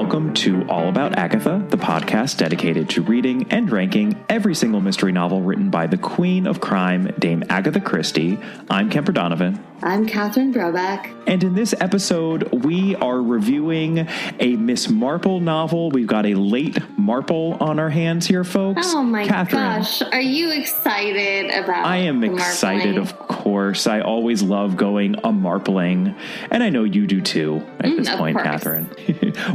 welcome to All About Agatha, the podcast dedicated to reading and ranking every single mystery novel written by the Queen of Crime, Dame Agatha Christie. I'm Kemper Donovan. I'm Catherine Brobeck. And in this episode, we are reviewing a Miss Marple novel. We've got a late Marple on our hands here, folks. Oh my Catherine, gosh. Are you excited about I am excited, of course. I always love going a Marpling. And I know you do too at this point, course. Catherine.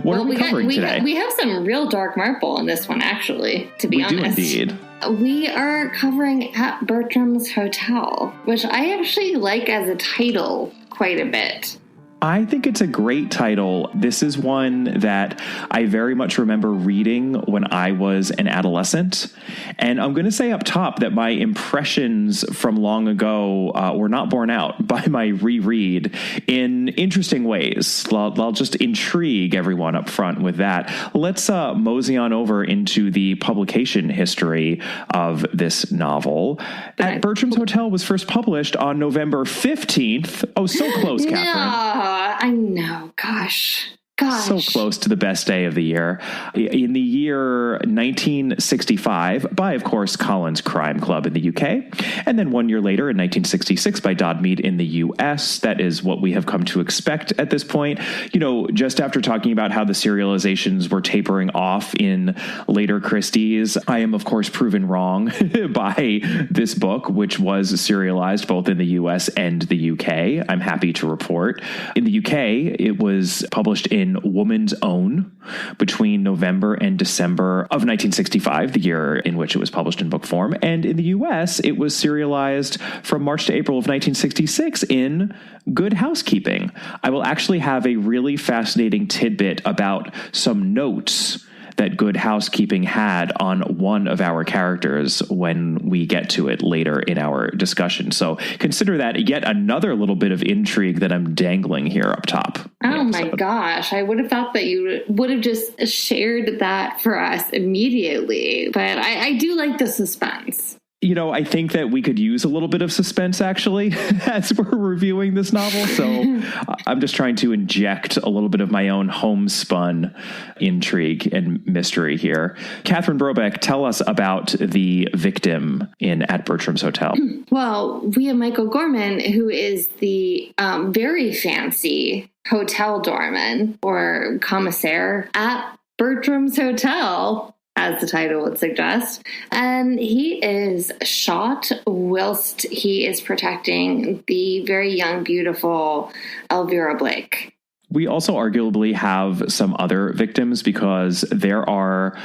What are we covering today? We have some real dark Marple in this one, actually, to be honest. We do indeed. We are covering At Bertram's Hotel, which I actually like as a title quite a bit. I think it's a great title. This is one that I very much remember reading when I was an adolescent. And I'm going to say up top that my impressions from long ago were not borne out by my reread in interesting ways. I'll just intrigue everyone up front with that. Let's mosey on over into the publication history of this novel. At Bertram's Hotel was first published on November 15th. Oh, so close, Catherine. I know. Gosh. So close to the best day of the year. In the year 1965, by, of course, Collins Crime Club in the UK. And then 1 year later, in 1966, by Dodd Mead in the US. That is what we have come to expect at this point. You know, just after talking about how the serializations were tapering off in later Christie's, I am, of course, proven wrong by this book, which was serialized both in the US and the UK. I'm happy to report. In the UK, it was published in Woman's Own between November and December of 1965, the year in which it was published in book form. And in the US, it was serialized from March to April of 1966 in Good Housekeeping. I will actually have a really fascinating tidbit about some notes that Good Housekeeping had on one of our characters when we get to it later in our discussion. So consider that yet another little bit of intrigue that I'm dangling here up top. Oh my gosh. I would have thought that you would have just shared that for us immediately. But I do like the suspense. You know, I think that we could use a little bit of suspense, actually, as we're reviewing this novel. So I'm just trying to inject a little bit of my own homespun intrigue and mystery here. Catherine Brobeck, tell us about the victim in At Bertram's Hotel. Well, we have Michael Gorman, who is the very fancy hotel doorman or commissaire at Bertram's Hotel, as the title would suggest. And he is shot whilst he is protecting the very young, beautiful Elvira Blake. We also arguably have some other victims because there are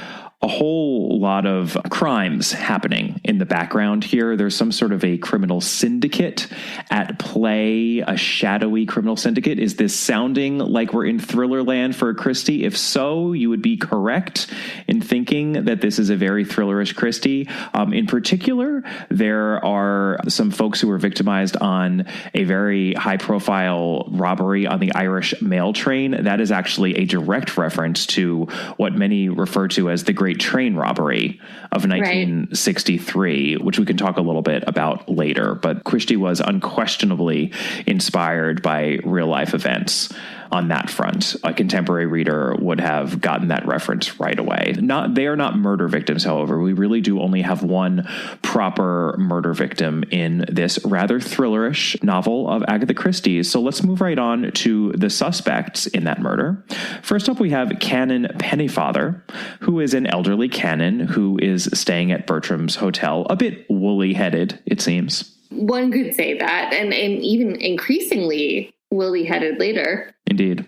a whole lot of crimes happening in the background here. There's some sort of a criminal syndicate at play, a shadowy criminal syndicate. Is this sounding like we're in thriller land for Christie? If so, you would be correct in thinking that this is a very thrillerish Christie. In particular, there are some folks who were victimized on a very high-profile robbery on the Irish mail train. That is actually a direct reference to what many refer to as the Great Train Robbery of 1963, which we can talk a little bit about later. But Christie was unquestionably inspired by real-life events on that front. A contemporary reader would have gotten that reference right away. They are not murder victims, however. We really do only have one proper murder victim in this rather thrillerish novel of Agatha Christie's. So let's move right on to the suspects in that murder. First up, we have Canon Pennyfather, who is an elderly canon who is staying at Bertram's Hotel, a bit woolly-headed, it seems. One could say that, and even increasingly woolly-headed later. Indeed.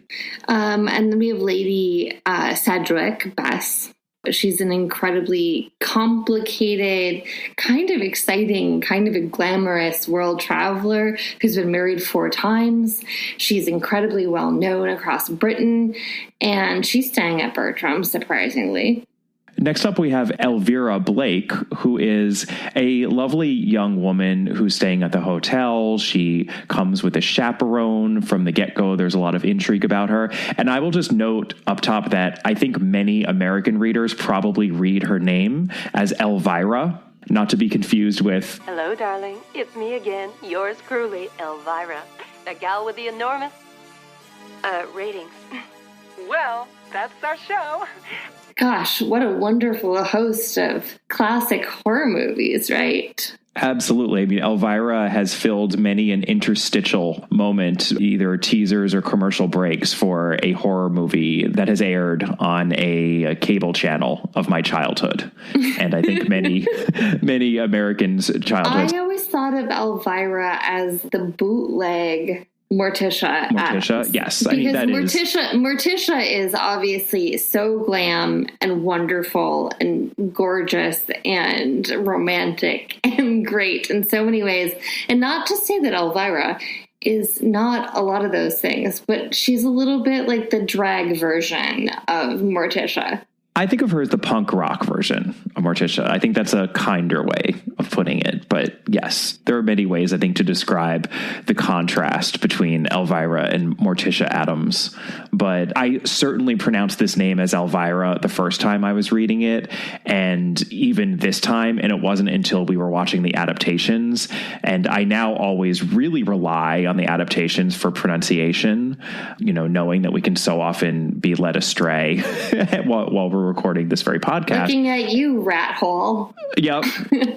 And then we have Lady Sedgwick, Bess. She's an incredibly complicated, kind of exciting, kind of a glamorous world traveler who's been married 4 times. She's incredibly well known across Britain, and she's staying at Bertram, surprisingly. Next up, we have Elvira Blake, who is a lovely young woman who's staying at the hotel. She comes with a chaperone from the get-go. There's a lot of intrigue about her. And I will just note up top that I think many American readers probably read her name as Elvira, not to be confused with... Hello, darling. It's me again, yours truly, Elvira. That gal with the enormous... ratings. Well, that's our show. Gosh, what a wonderful host of classic horror movies, right? Absolutely. I mean, Elvira has filled many an interstitial moment, either teasers or commercial breaks for a horror movie that has aired on a cable channel of my childhood. And I think many Americans' childhoods. I always thought of Elvira as the bootleg Morticia Adams. Yes. Because Morticia is obviously so glam and wonderful and gorgeous and romantic and great in so many ways. And not to say that Elvira is not a lot of those things, but she's a little bit like the drag version of Morticia. I think of her as the punk rock version of Morticia. I think that's a kinder way of putting it. But yes, there are many ways, I think, to describe the contrast between Elvira and Morticia Adams. But I certainly pronounced this name as Elvira the first time I was reading it. And even this time, and it wasn't until we were watching the adaptations. And I now always really rely on the adaptations for pronunciation, knowing that we can so often be led astray while we're recording this very podcast. Looking at you, rat hole. Yep.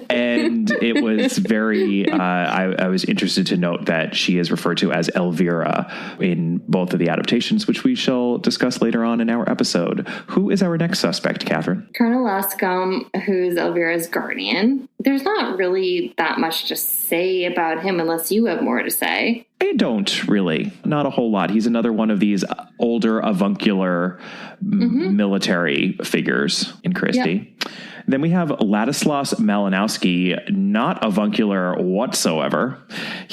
And it was very, I was interested to note that she is referred to as Elvira in both of the adaptations, which we shall discuss later on in our episode. Who is our next suspect, Catherine? Colonel Luscombe, who's Elvira's guardian. There's not really that much to say about him unless you have more to say. I don't really. Not a whole lot. He's another one of these older avuncular military figures in Christie. Yep. Then we have Ladislas Malinowski, not avuncular whatsoever.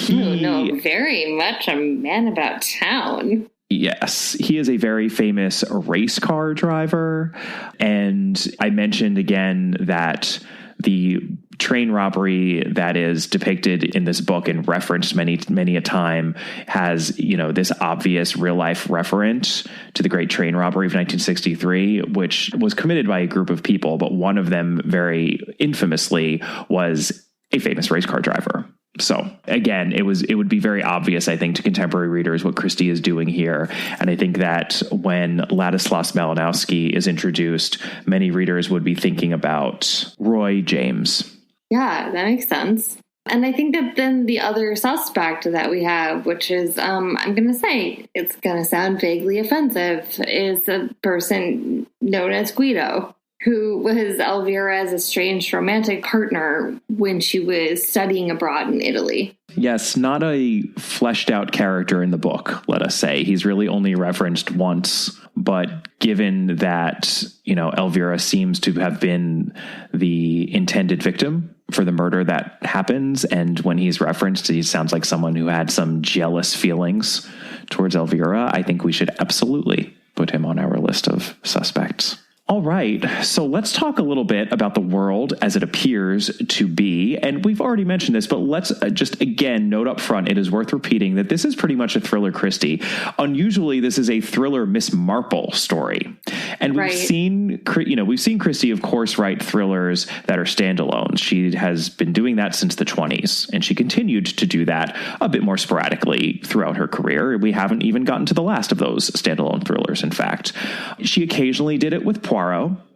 No, very much a man about town. Yes, he is a very famous race car driver. And I mentioned again that the train robbery that is depicted in this book and referenced many a time has, this obvious real life reference to the Great Train Robbery of 1963, which was committed by a group of people, but one of them very infamously was a famous race car driver. So again, it would be very obvious, I think, to contemporary readers what Christie is doing here. And I think that when Ladislas Malinowski is introduced, many readers would be thinking about Roy James. Yeah, that makes sense. And I think that then the other suspect that we have, which is, I'm going to say, it's going to sound vaguely offensive, is a person known as Guido, who was Elvira's estranged romantic partner when she was studying abroad in Italy. Yes, not a fleshed out character in the book, let us say. He's really only referenced once, but given that, Elvira seems to have been the intended victim for the murder that happens, and when he's referenced, he sounds like someone who had some jealous feelings towards Elvira, I think we should absolutely put him on our list of suspects. All right, so let's talk a little bit about the world as it appears to be. And we've already mentioned this, but let's just again note up front, it is worth repeating that this is pretty much a thriller Christie. Unusually, this is a thriller Miss Marple story. And we've seen Christie, of course, write thrillers that are standalones. She has been doing that since the 20s, and she continued to do that a bit more sporadically throughout her career. We haven't even gotten to the last of those standalone thrillers, in fact. She occasionally did it with Poirot.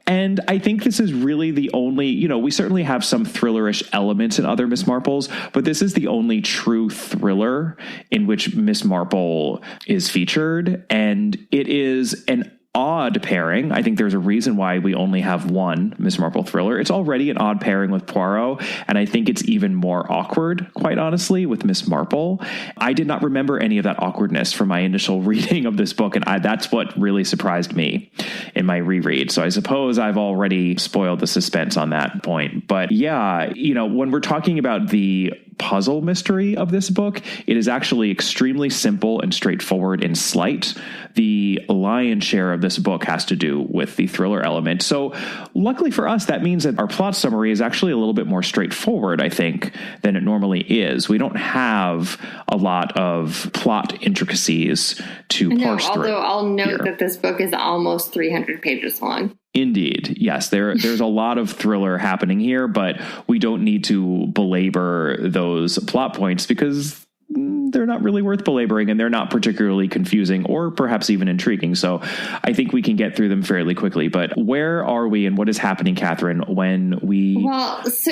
And I think this is really the only, we certainly have some thrillerish elements in other Miss Marples, but this is the only true thriller in which Miss Marple is featured. And it is an odd pairing. I think there's a reason why we only have one Miss Marple thriller. It's already an odd pairing with Poirot, and I think it's even more awkward, quite honestly, with Miss Marple. I did not remember any of that awkwardness from my initial reading of this book, and that's what really surprised me in my reread. So I suppose I've already spoiled the suspense on that point. But yeah, when we're talking about the puzzle mystery of this book, it is actually extremely simple and straightforward and slight. The lion's share of this book has to do with the thriller element. So luckily for us, that means that our plot summary is actually a little bit more straightforward, I think, than it normally is. We don't have a lot of plot intricacies to parse through. Although I'll note that this book is almost 300 pages long. Indeed. Yes, there's a lot of thriller happening here, but we don't need to belabor those plot points because they're not really worth belaboring, and they're not particularly confusing or perhaps even intriguing. So I think we can get through them fairly quickly. But where are we and what is happening, Catherine, when we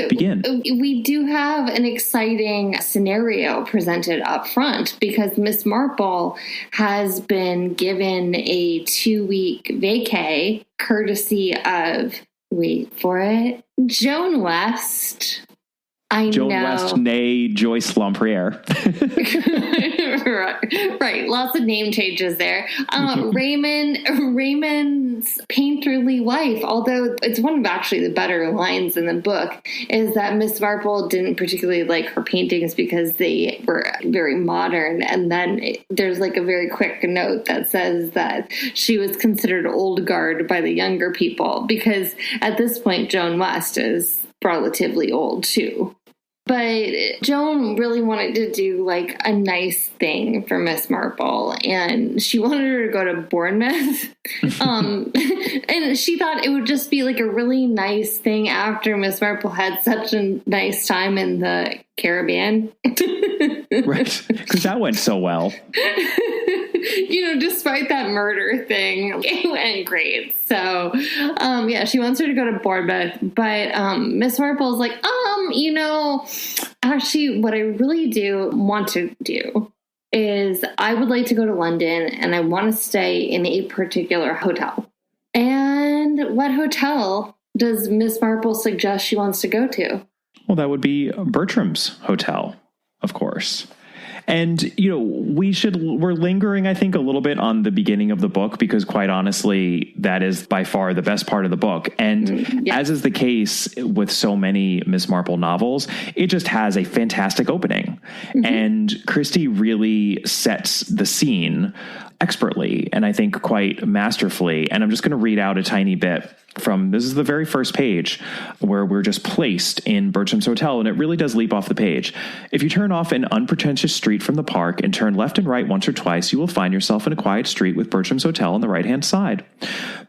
begin? We do have an exciting scenario presented up front because Miss Marple has been given a 2-week vacay courtesy of, wait for it, Joan West. Joan West, nay Joyce Lampriere. right. Lots of name changes there. Raymond's painterly wife, although it's one of actually the better lines in the book, is that Miss Marple didn't particularly like her paintings because they were very modern. And then there's like a very quick note that says that she was considered old guard by the younger people because at this point, Joan West is relatively old too. But Joan really wanted to do like a nice thing for Miss Marple, and she wanted her to go to Bournemouth. And she thought it would just be like a really nice thing after Miss Marple had such a nice time in the Caribbean. Right, because that went so well. Despite that murder thing, it went great. So, she wants her to go to Bournemouth, but Miss Marple's like, actually, what I really do want to do is I would like to go to London, and I want to stay in a particular hotel. And what hotel does Miss Marple suggest she wants to go to? Well, that would be Bertram's hotel, of course. And, we're lingering, I think, a little bit on the beginning of the book because, quite honestly, that is by far the best part of the book. And as is the case with so many Miss Marple novels, it just has a fantastic opening. Mm-hmm. And Christie really sets the scene expertly and I think quite masterfully. And I'm just going to read out a tiny bit from, this is the very first page where we're just placed in Bertram's hotel, and it really does leap off the page. If you turn off an unpretentious street from the park and turn left and right once or twice, you will find yourself in a quiet street with Bertram's hotel on the right-hand side.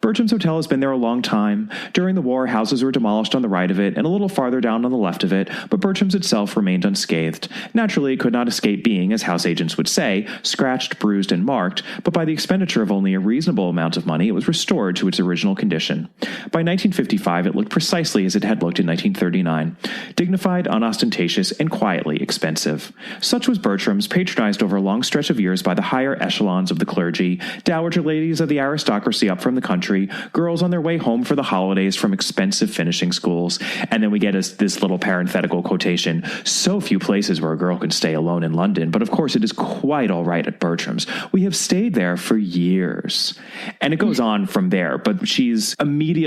Bertram's hotel has been there a long time. During the war, houses were demolished on the right of it and a little farther down on the left of it, but Bertram's itself remained unscathed. Naturally, it could not escape being, as house agents would say, scratched, bruised, and marked, but by the expenditure of only a reasonable amount of money, it was restored to its original condition. By 1955, it looked precisely as it had looked in 1939, dignified, unostentatious, and quietly expensive. Such was Bertram's, patronized over a long stretch of years by the higher echelons of the clergy, dowager ladies of the aristocracy up from the country, girls on their way home for the holidays from expensive finishing schools. And then we get this little parenthetical quotation, so few places where a girl can stay alone in London, but of course it is quite all right at Bertram's. We have stayed there for years. And it goes on from there, but she's immediately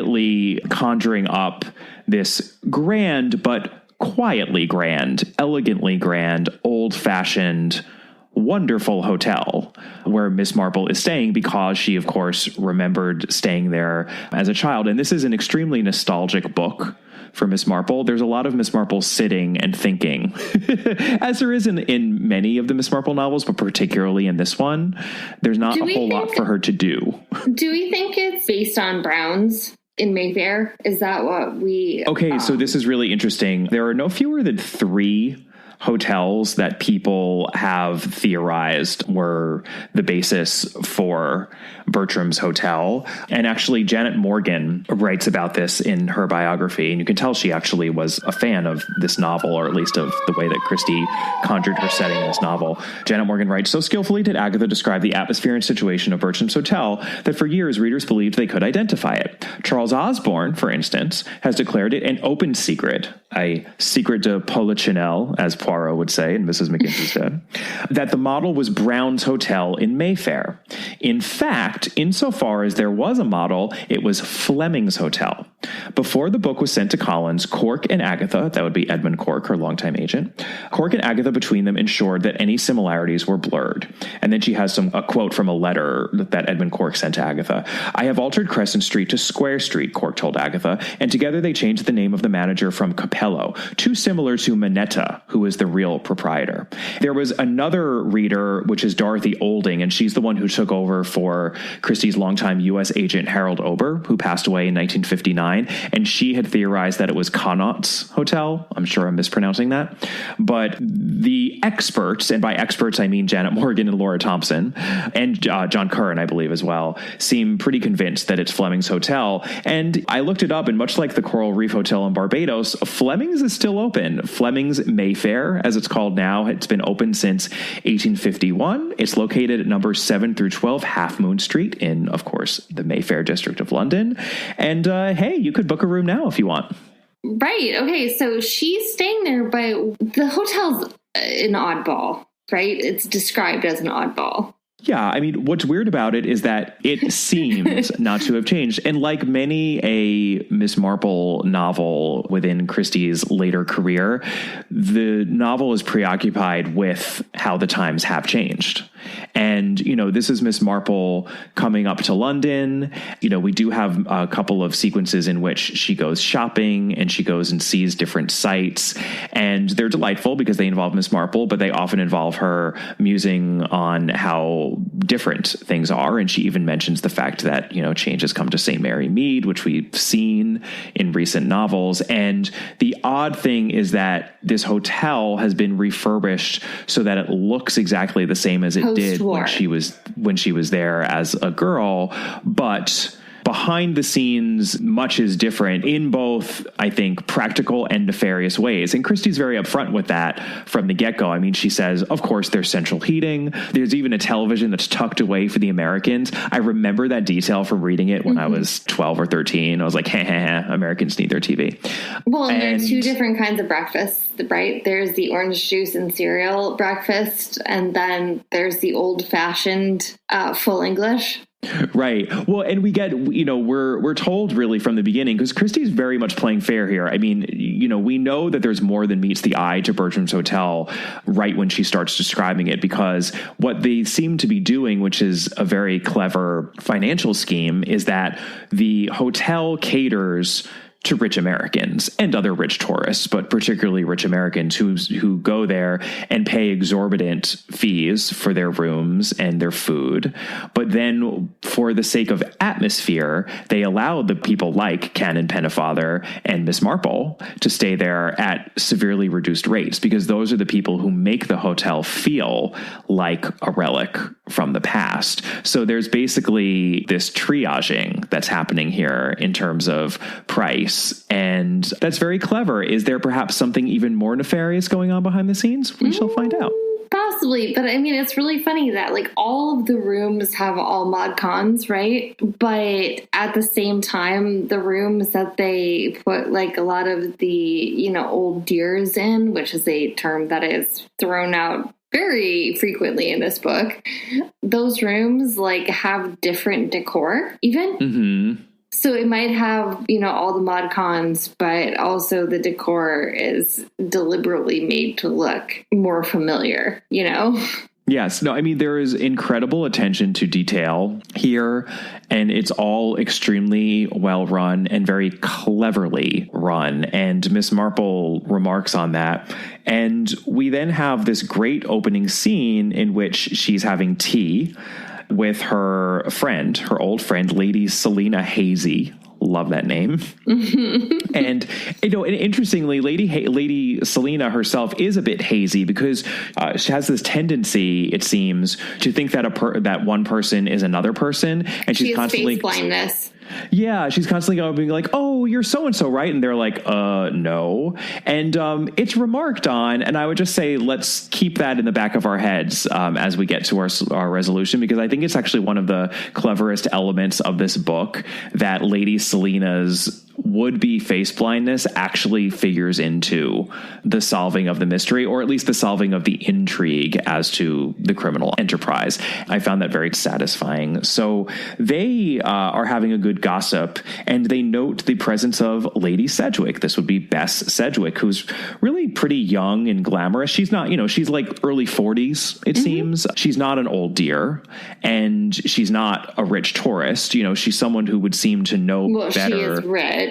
conjuring up this grand, but quietly grand, elegantly grand, old-fashioned, wonderful hotel where Miss Marple is staying because she, of course, remembered staying there as a child. And this is an extremely nostalgic book for Miss Marple. There's a lot of Miss Marple sitting and thinking, as there is in many of the Miss Marple novels, but particularly in this one, there's not a whole lot for her to do. Do we think it's based on Brown's in Mayfair? Is that what we... Okay, so this is really interesting. There are no fewer than 3 hotels that people have theorized were the basis for Bertram's hotel. And actually, Janet Morgan writes about this in her biography. And you can tell she actually was a fan of this novel, or at least of the way that Christie conjured her setting in this novel. Janet Morgan writes, so skillfully did Agatha describe the atmosphere and situation of Bertram's hotel that for years readers believed they could identify it. Charles Osborne, for instance, has declared it an open secret, a secret de Polichinelle, as Poirot would say in Mrs. McGinty's Dead, that the model was Brown's Hotel in Mayfair. In fact, insofar as there was a model, it was Fleming's Hotel. Before the book was sent to Collins, Cork and Agatha, that would be Edmund Cork, her longtime agent, Cork and Agatha between them ensured that any similarities were blurred. And then she has a quote from a letter that Edmund Cork sent to Agatha. I have altered Crescent Street to Square Street, Cork told Agatha, and together they changed the name of the manager from Capello, too similar to Minetta, who was the real proprietor. There was another reader, which is Dorothy Olding, and she's the one who took over for Christie's longtime U.S. agent Harold Ober, who passed away in 1959, and she had theorized that it was Connaught's Hotel. I'm sure I'm mispronouncing that. But the experts, and by experts I mean Janet Morgan and Laura Thompson, and John Curran, I believe, as well, seem pretty convinced that it's Fleming's Hotel. And I looked it up, and much like the Coral Reef Hotel in Barbados, Fleming's is still open. Fleming's Mayfair, as it's called now, it's been open since 1851. It's located at numbers 7 through 12 Half Moon Street in, of course, the Mayfair district of London. And hey, you could book a room now if you want. Right. Okay. So she's staying there, but the hotel's an oddball, right? It's described as an oddball. Yeah, I mean, what's weird about it is that it seems not to have changed. And like many a Miss Marple novel within Christie's later career, the novel is preoccupied with how the times have changed. And, you know, this is Miss Marple coming up to London. You know, we do have a couple of sequences in which she goes shopping and she goes and sees different sites. And they're delightful because they involve Miss Marple, but they often involve her musing on how different things are. And she even mentions the fact that, you know, change has come to St. Mary Mead, which we've seen in recent novels. And the odd thing is that this hotel has been refurbished so that it looks exactly the same as it did when she was there as a girl, but behind the scenes, much is different in both, I think, practical and nefarious ways. And Christie's very upfront with that from the get-go. I mean, she says, of course, there's central heating. There's even a television that's tucked away for the Americans. I remember that detail from reading it when I was 12 or 13. I was like, Americans need their TV. Well, and there are two different kinds of breakfasts, right? There's the orange juice and cereal breakfast, and then there's the old-fashioned full English. Right. Well, and we get, you know, we're told really from the beginning, because Christie's very much playing fair here. I mean, you know, we know that there's more than meets the eye to Bertram's Hotel right when she starts describing it, because what they seem to be doing, which is a very clever financial scheme, is that the hotel caters to rich Americans and other rich tourists, but particularly rich Americans who go there and pay exorbitant fees for their rooms and their food. But then for the sake of atmosphere, they allow the people like Canon Pennefather and Miss Marple to stay there at severely reduced rates, because those are the people who make the hotel feel like a relic from the past. So there's basically this triaging that's happening here in terms of price. And that's very clever. Is there perhaps something even more nefarious going on behind the scenes? We shall find out. Possibly. But I mean, it's really funny that like all of the rooms have all mod cons, right? But at the same time, the rooms that they put like a lot of the, you know, old dears in, which is a term that is thrown out very frequently in this book, those rooms like have different decor even. Mm-hmm. So it might have, you know, all the mod cons, but also the decor is deliberately made to look more familiar, you know? Yes. No, I mean, there is incredible attention to detail here, and it's all extremely well run and very cleverly run. And Miss Marple remarks on that. And we then have this great opening scene in which she's having tea with her friend, her old friend, Lady Selina Hazy. Love that name. And, you know, and interestingly, Lady Selina herself is a bit hazy, because she has this tendency, it seems, to think that that one person is another person. And she's constantly face blindness. Yeah, she's constantly going being like, oh, you're so-and-so, right? And they're like, no. And it's remarked on, and I would just say let's keep that in the back of our heads as we get to our resolution, because I think it's actually one of the cleverest elements of this book that Lady Selina's would-be face blindness actually figures into the solving of the mystery, or at least the solving of the intrigue as to the criminal enterprise. I found that very satisfying. So they are having a good gossip, and they note the presence of Lady Sedgwick. This would be Bess Sedgwick, who's really pretty young and glamorous. She's not, you know, she's like early 40s, it seems. She's not an old dear, and she's not a rich tourist. You know, she's someone who would seem to know better. She is rich.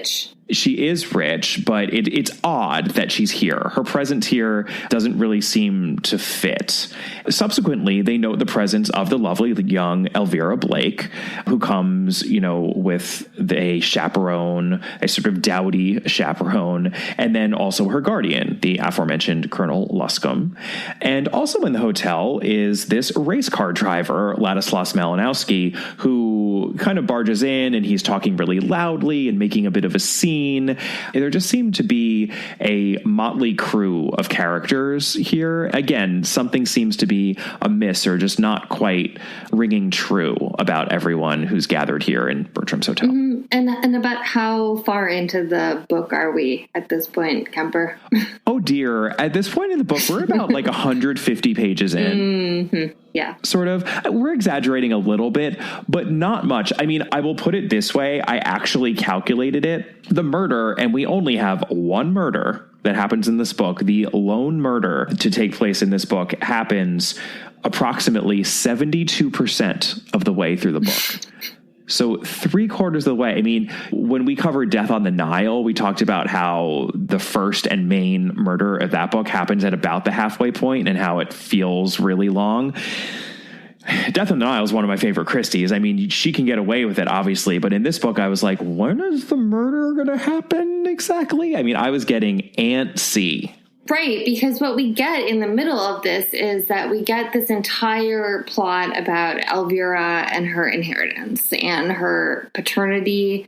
She is rich, but it's odd that she's here. Her presence here doesn't really seem to fit. Subsequently, they note the presence of the lovely young Elvira Blake, who comes, with a chaperone, a sort of dowdy chaperone, and then also her guardian, the aforementioned Colonel Luscombe. And also in the hotel is this race car driver, Ladislas Malinowski, who kind of barges in, and he's talking really loudly and making a bit of a scene. There just seemed to be a motley crew of characters here. Again, something seems to be amiss or just not quite ringing true about everyone who's gathered here in Bertram's hotel. Mm-hmm. And about how far into the book are we at this point, Kemper? Oh, dear. At this point in the book, we're about 150 pages in. Mm-hmm. Yeah. Sort of. We're exaggerating a little bit, but not much. I mean, I will put it this way. I actually calculated it. The murder, and we only have one murder that happens in this book. The lone murder to take place in this book happens approximately 72% of the way through the book. So 3/4 of the way. I mean, when we covered Death on the Nile, we talked about how the first and main murder of that book happens at about the halfway point and how it feels really long. Death on the Nile is one of my favorite Christies. I mean, she can get away with it, obviously. But in this book, I was like, when is the murder going to happen exactly? I mean, I was getting antsy. Right, because what we get in the middle of this is that we get this entire plot about Elvira and her inheritance and her paternity,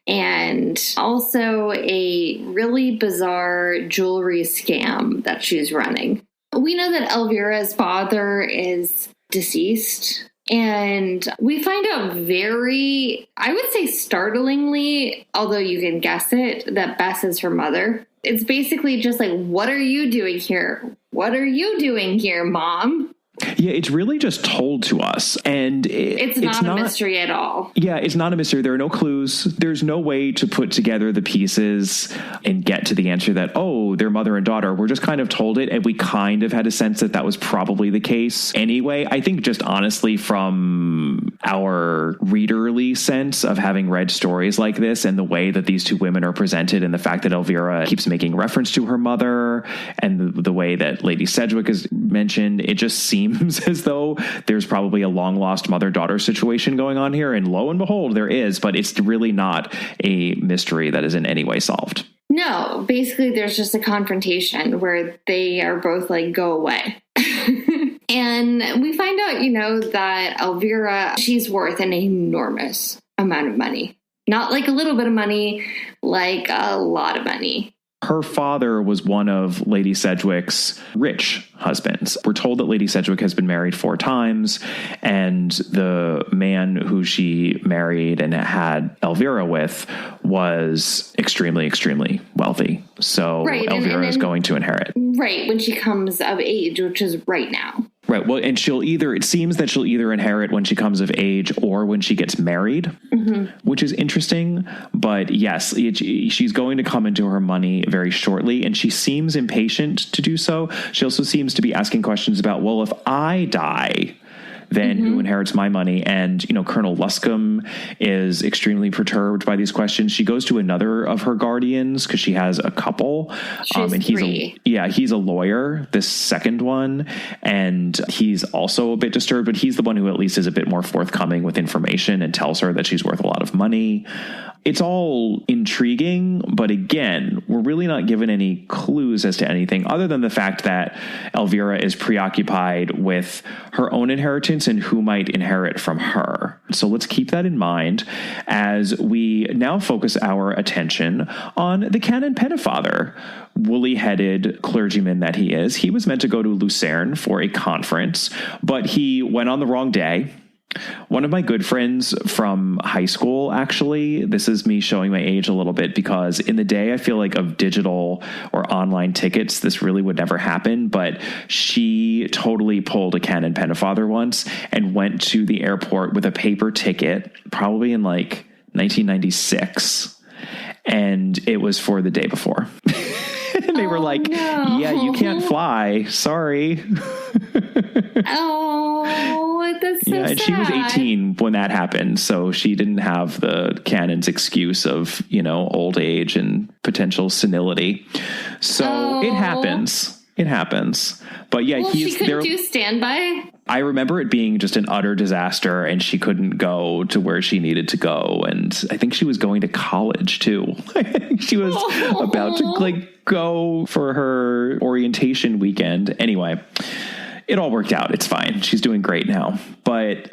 and also a really bizarre jewelry scam that she's running. We know that Elvira's father is deceased, and we find out very, I would say startlingly, although you can guess it, that Bess is her mother. It's basically just like, what are you doing here? What are you doing here, Mom? Yeah, it's really just told to us. And it's not a mystery at all. Yeah, it's not a mystery. There are no clues. There's no way to put together the pieces and get to the answer that, oh, they're mother and daughter. We're just kind of told it. And we kind of had a sense that that was probably the case anyway. I think just honestly from our readerly sense of having read stories like this and the way that these two women are presented and the fact that Elvira keeps making reference to her mother and the way that Lady Sedgwick is mentioned, it just seems as though there's probably a long lost mother-daughter situation going on here. And lo and behold, there is, but it's really not a mystery that is in any way solved. No, basically there's just a confrontation where they are both like, go away. And we find out, that Elvira, she's worth an enormous amount of money. Not like a little bit of money, like a lot of money. Her father was one of Lady Sedgwick's rich husbands. We're told that Lady Sedgwick has been married 4 times, and the man who she married and had Elvira with was extremely, extremely wealthy. So right, Elvira is going to inherit. Right, when she comes of age, which is right now. Right. Well, and it seems that she'll either inherit when she comes of age or when she gets married, which is interesting. But yes, she's going to come into her money very shortly, and she seems impatient to do so. She also seems to be asking questions about, well, if I die, then who inherits my money? And, Colonel Luscombe is extremely perturbed by these questions. She goes to another of her guardians because she has a couple. And he's a lawyer, this second one. And he's also a bit disturbed, but he's the one who at least is a bit more forthcoming with information and tells her that she's worth a lot of money. It's all intriguing, but again, we're really not given any clues as to anything other than the fact that Elvira is preoccupied with her own inheritance and who might inherit from her. So let's keep that in mind as we now focus our attention on the Canon Pettifather, woolly-headed clergyman that he is. He was meant to go to Lucerne for a conference, but he went on the wrong day. One of my good friends from high school, actually, this is me showing my age a little bit because in the day I feel like of digital or online tickets, this really would never happen. But she totally pulled a Canon Pettifather once and went to the airport with a paper ticket, probably in 1996. And it was for the day before. And they were like, no. Yeah, you can't fly. Sorry. Oh, that's so and she was 18 when that happened, so she didn't have the canon's excuse of, old age and potential senility. So it happens. It happens. But yeah, she couldn't do standby. I remember it being just an utter disaster, and she couldn't go to where she needed to go. And I think she was going to college too. She was about to go for her orientation weekend. Anyway, it all worked out. It's fine. She's doing great now. But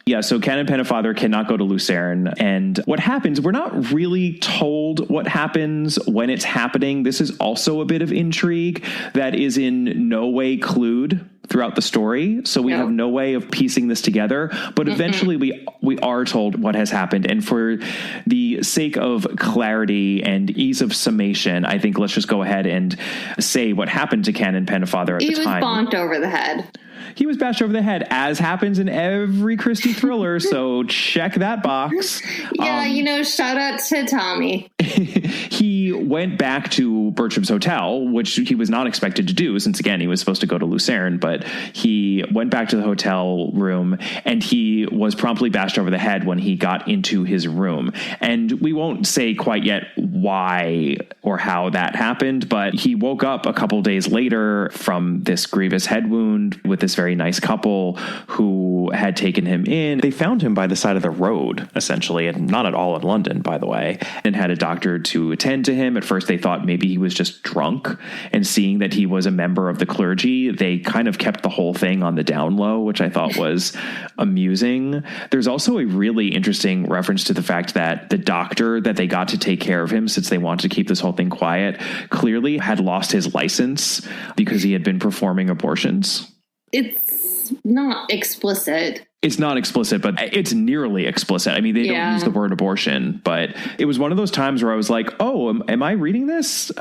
yeah, so Canon Pennefather cannot go to Lucerne. And what happens, we're not really told what happens when it's happening. This is also a bit of intrigue that is in no way clued throughout the story. So we have no way of piecing this together. But eventually we are told what has happened. And for the sake of clarity and ease of summation, I think let's just go ahead and say what happened to Canon Pennefather at the time. He was bonked over the head. He was bashed over the head, as happens in every Christie thriller, so check that box. Yeah, shout out to Tommy. He went back to Bertram's hotel, which he was not expected to do, since, again, he was supposed to go to Lucerne, but he went back to the hotel room, and he was promptly bashed over the head when he got into his room. And we won't say quite yet why or how that happened, but he woke up a couple days later from this grievous head wound with this very nice couple who had taken him in. They found him by the side of the road, essentially, and not at all in London, by the way, and had a doctor to attend to him. At first, they thought maybe he was just drunk, and seeing that he was a member of the clergy, they kind of kept the whole thing on the down low, which I thought was amusing. There's also a really interesting reference to the fact that the doctor that they got to take care of him, since they wanted to keep this whole thing quiet, clearly had lost his license because he had been performing abortions. It's not explicit. It's not explicit, but it's nearly explicit. I mean, they don't use the word abortion, but it was one of those times where I was like, oh, am I reading this?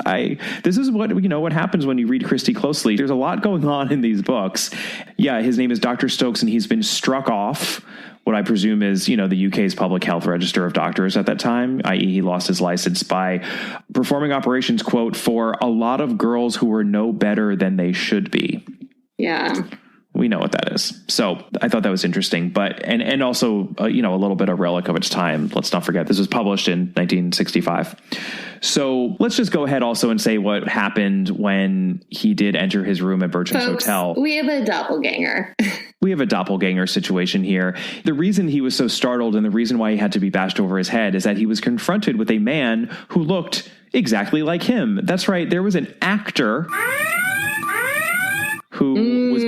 This is what happens when you read Christie closely. There's a lot going on in these books. Yeah, his name is Dr. Stokes, and he's been struck off what I presume is, the UK's public health register of doctors at that time, i.e. he lost his license by performing operations, quote, for a lot of girls who were no better than they should be. Yeah. We know what that is. So I thought that was interesting, but, and also, a little bit a relic of its time. Let's not forget this was published in 1965. So let's just go ahead also and say what happened when he did enter his room at Bertram's hotel. We have a doppelganger. We have a doppelganger situation here. The reason he was so startled and the reason why he had to be bashed over his head is that he was confronted with a man who looked exactly like him. That's right. There was an actor who was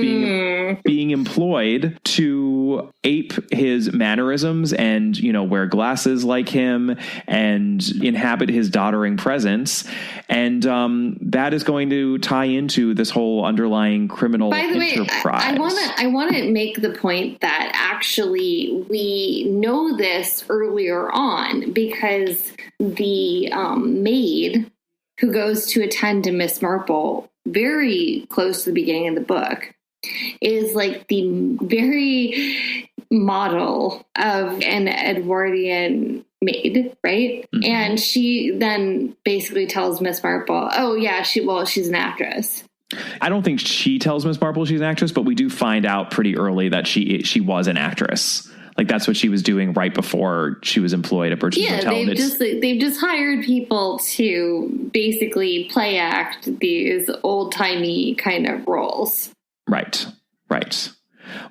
being employed to ape his mannerisms and, wear glasses like him and inhabit his doddering presence. And that is going to tie into this whole underlying criminal enterprise. By the way, I want to make the point that actually we know this earlier on because the maid who goes to attend to Miss Marple very close to the beginning of the book is like the very model of an Edwardian maid, right? Mm-hmm. And she then basically tells Miss Marple, oh yeah, she's an actress. I don't think she tells Miss Marple she's an actress, but we do find out pretty early that she was an actress. Like that's what she was doing right before she was employed at Bertram's Hotel. They've just hired people to basically play act these old timey kind of roles. Right.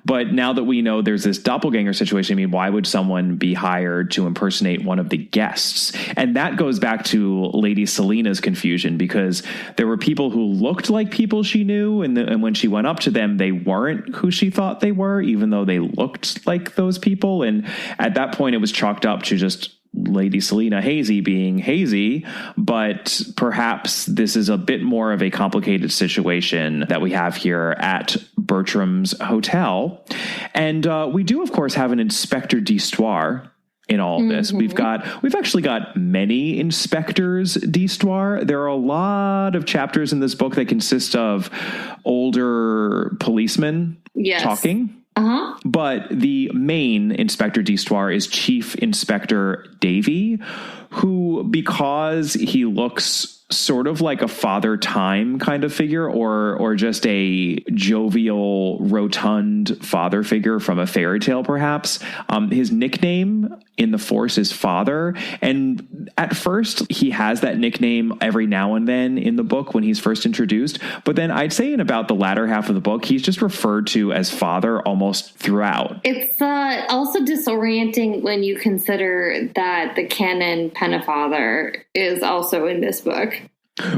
But now that we know there's this doppelganger situation, I mean, why would someone be hired to impersonate one of the guests? And that goes back to Lady Selina's confusion, because there were people who looked like people she knew. And when she went up to them, they weren't who she thought they were, even though they looked like those people. And at that point, it was chalked up to just Lady Selina Hazy being hazy, but perhaps this is a bit more of a complicated situation that we have here at Bertram's hotel. And we do, of course, have an Inspector d'Histoire in all of this. Mm-hmm. We've actually got many inspectors d'Histoire. There are a lot of chapters in this book that consist of older policemen talking. Uh-huh. But the main Inspector d'Histoire is Chief Inspector Davy, who, because he looks sort of like a Father Time kind of figure, or just a jovial, rotund father figure from a fairy tale, perhaps. His nickname in the Force is Father. And at first, he has that nickname every now and then in the book when he's first introduced. But then I'd say in about the latter half of the book, he's just referred to as Father almost throughout. It's also disorienting when you consider that the canon Pennefather is also in this book.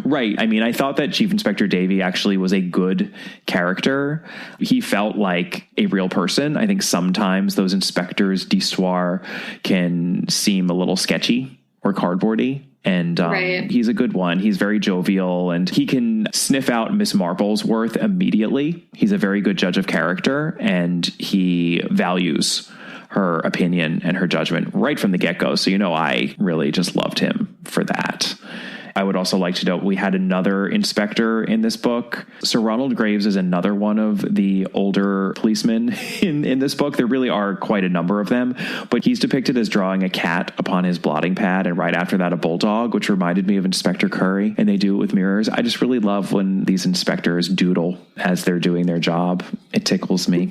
Right. I mean, I thought that Chief Inspector Davy actually was a good character. He felt like a real person. I think sometimes those inspectors d'histoire can seem a little sketchy or cardboardy. And right. He's a good one. He's very jovial, and he can sniff out Miss Marple's worth immediately. He's a very good judge of character, and he values her opinion and her judgment right from the get-go. So, I really just loved him for that. I would also like to note we had another inspector in this book. Sir Ronald Graves is another one of the older policemen in this book. There really are quite a number of them, but he's depicted as drawing a cat upon his blotting pad, and right after that a bulldog, which reminded me of Inspector Curry, and they do it with mirrors. I just really love when these inspectors doodle as they're doing their job. It tickles me.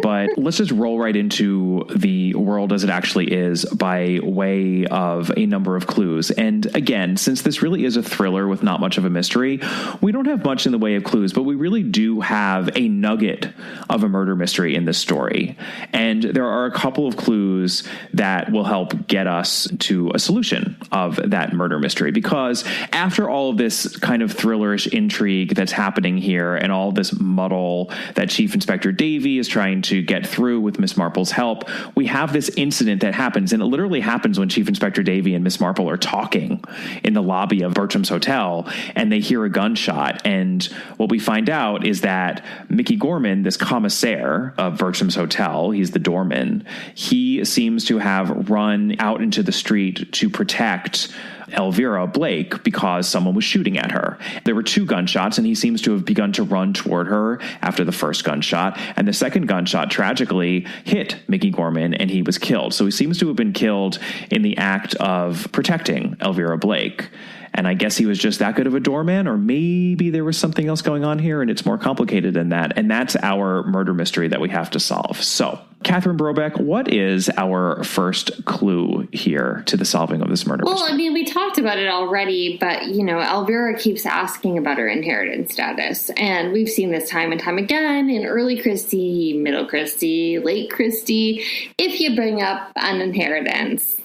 But let's just roll right into the world as it actually is by way of a number of clues. And again, since this really is a thriller with not much of a mystery, we don't have much in the way of clues, but we really do have a nugget of a murder mystery in this story. And there are a couple of clues that will help get us to a solution of that murder mystery. Because after all of this kind of thrillerish intrigue that's happening here and all this muddle that Chief Inspector Davy is trying to get through with Miss Marple's help, we have this incident that happens, and it literally happens when Chief Inspector Davy and Miss Marple are talking in the lobby of Bertram's hotel, and they hear a gunshot. And what we find out is that Mickey Gorman, this commissaire of Bertram's hotel, he's the doorman, he seems to have run out into the street to protect Elvira Blake because someone was shooting at her. There were two gunshots, and he seems to have begun to run toward her after the first gunshot. And the second gunshot tragically hit Mickey Gorman, and he was killed. So he seems to have been killed in the act of protecting Elvira Blake. And I guess he was just that good of a doorman, or maybe there was something else going on here, and it's more complicated than that. And that's our murder mystery that we have to solve. So, Catherine Brobeck, what is our first clue here to the solving of this murder mystery? Well, I mean, we talked about it already, but, Elvira keeps asking about her inheritance status. And we've seen this time and time again in early Christie, middle Christie, late Christie. If you bring up an inheritance,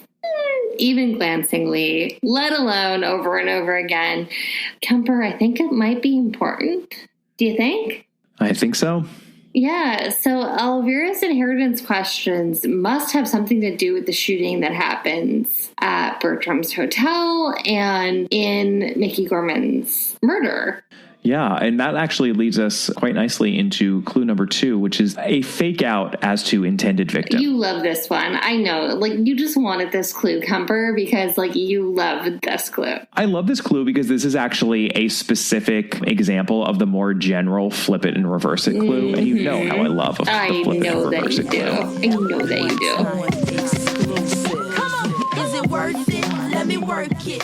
even glancingly, let alone over and over again, Kemper, I think it might be important. Do you think? I think so. Yeah, so Elvira's inheritance questions must have something to do with the shooting that happens at Bertram's hotel and in Mickey Gorman's murder. Yeah, and that actually leads us quite nicely into clue number 2, which is a fake out as to intended victim. You love this one. I know. You just wanted this clue, Kemper, because, you love this clue. I love this clue because this is actually a specific example of the more general flip it and reverse it clue. Mm-hmm. And you know how I love the flip it and reverse it clue. I know that you do. Come on, is it worth it? Let me work it.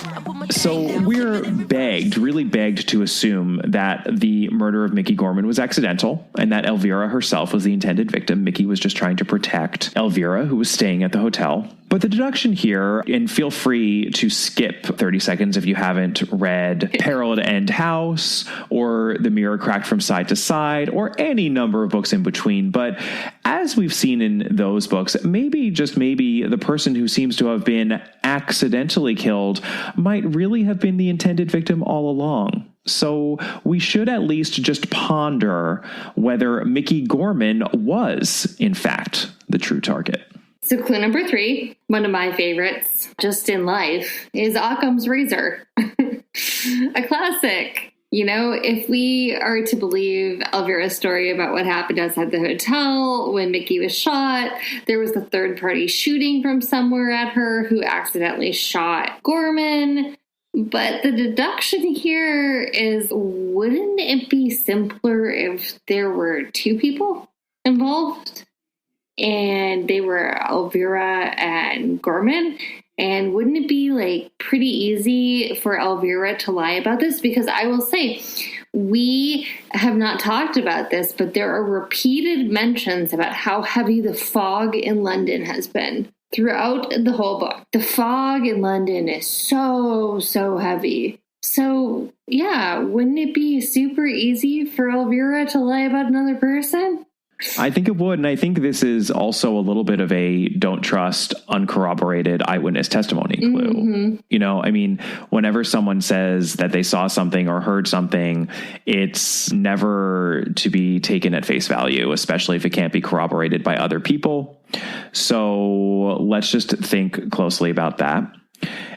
So we're really begged to assume that the murder of Mickey Gorman was accidental and that Elvira herself was the intended victim. Mickey was just trying to protect Elvira, who was staying at the hotel. But the deduction here, and feel free to skip 30 seconds if you haven't read Peril at End House or The Mirror Cracked from Side to Side or any number of books in between. But as we've seen in those books, maybe, just maybe, the person who seems to have been accidentally killed might really have been the intended victim all along. So we should at least just ponder whether Mickey Gorman was, in fact, the true target. So clue number 3, one of my favorites just in life, is Occam's razor. A classic. If we are to believe Elvira's story about what happened outside the hotel when Mickey was shot, there was a third-party shooting from somewhere at her who accidentally shot Gorman. But the deduction here is, wouldn't it be simpler if there were 2 people involved? And they were Elvira and Gorman? And wouldn't it be like pretty easy for Elvira to lie about this? Because I will say, we have not talked about this, but there are repeated mentions about how heavy the fog in London has been throughout the whole book. The fog in London is so heavy. So, yeah, wouldn't it be super easy for Elvira to lie about another person? I think it would. And I think this is also a little bit of a don't trust uncorroborated eyewitness testimony clue. Mm-hmm. You know, I mean, whenever someone says that they saw something or heard something, it's never to be taken at face value, especially if it can't be corroborated by other people. So let's just think closely about that.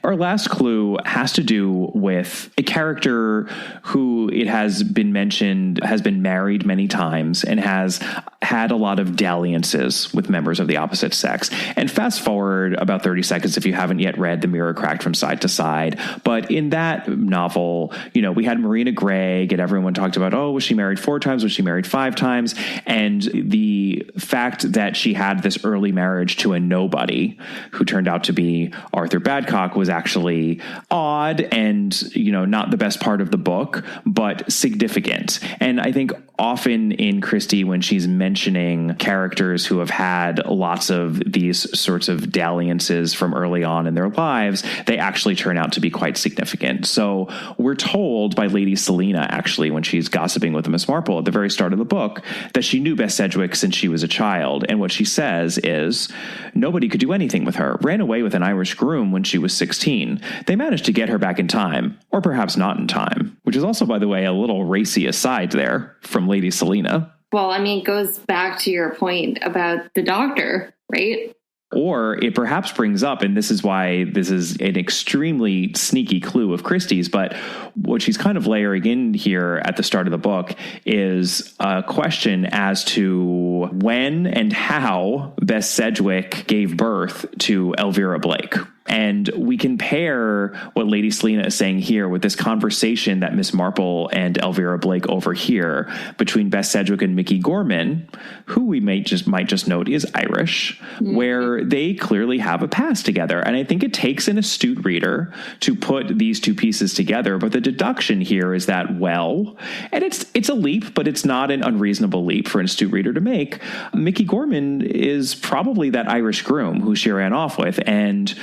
Our last clue has to do with a character who, it has been mentioned, has been married many times and has had a lot of dalliances with members of the opposite sex. And fast forward about 30 seconds if you haven't yet read The Mirror Cracked from Side to Side. But in that novel, you know, we had Marina Gregg and everyone talked about, oh, was she married 4 times? Was she married 5 times? And the fact that she had this early marriage to a nobody who turned out to be Arthur Badcock was actually odd and, you know, not the best part of the book, but significant. And I think often in Christie, when she's mentioning characters who have had lots of these sorts of dalliances from early on in their lives, they actually turn out to be quite significant. So we're told by Lady Selina, actually, when she's gossiping with Miss Marple at the very start of the book, that she knew Bess Sedgwick since she was a child. And what she says is, nobody could do anything with her. Ran away with an Irish groom when she was 16. They managed to get her back in time, or perhaps not in time, which is also, by the way, a little racy aside there from Lady Selina. Well, I mean, it goes back to your point about the doctor, right? Or it perhaps brings up, and this is why this is an extremely sneaky clue of Christie's, but what she's kind of layering in here at the start of the book is a question as to when and how Bess Sedgwick gave birth to Elvira Blake. And we can pair what Lady Selina is saying here with this conversation that Miss Marple and Elvira Blake overhear between Bess Sedgwick and Mickey Gorman, who we might just note is Irish, where they clearly have a past together. And I think it takes an astute reader to put these two pieces together. But the deduction here is that, well, and it's a leap, but it's not an unreasonable leap for an astute reader to make. Mickey Gorman is probably that Irish groom who she ran off with. And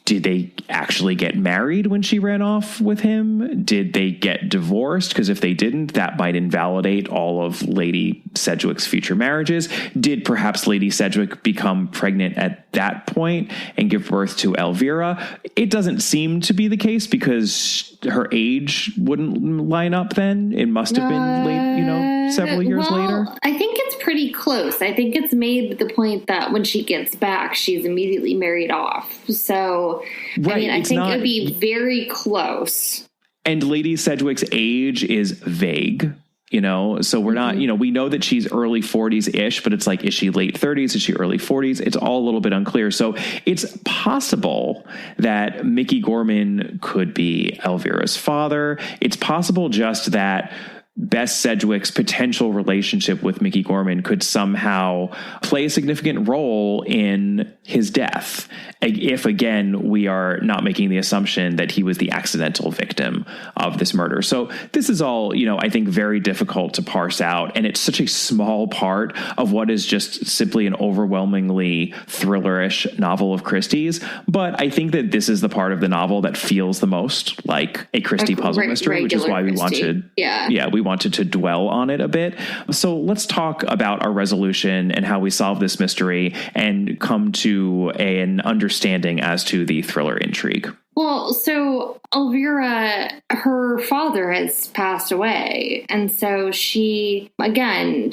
did they actually get married when she ran off with him? Did they get divorced? Because if they didn't, that might invalidate all of Lady Sedgwick's future marriages. Did perhaps Lady Sedgwick become pregnant at that point and give birth to Elvira? It doesn't seem to be the case because her age wouldn't line up then. It must have been late, several years later. I think it's pretty close. I think it's made the point that when she gets back, she's immediately married off. So, right, I mean, I think it would be very close. And Lady Sedgwick's age is vague. So we're not, we know that she's early 40s-ish, but it's like, is she late 30s? Is she early 40s? It's all a little bit unclear. So it's possible that Mickey Gorman could be Elvira's father. It's possible just that Bess Sedgwick's potential relationship with Mickey Gorman could somehow play a significant role in his death. If, again, we are not making the assumption that he was the accidental victim of this murder. So this is all, I think very difficult to parse out. And it's such a small part of what is just simply an overwhelmingly thrillerish novel of Christie's. But I think that this is the part of the novel that feels the most like a Christie puzzle mystery, which is why we wanted, we wanted to dwell on it a bit. So let's talk about our resolution and how we solve this mystery and come to an understanding as to the thriller intrigue. Well, so Elvira, her father has passed away. And so she, again,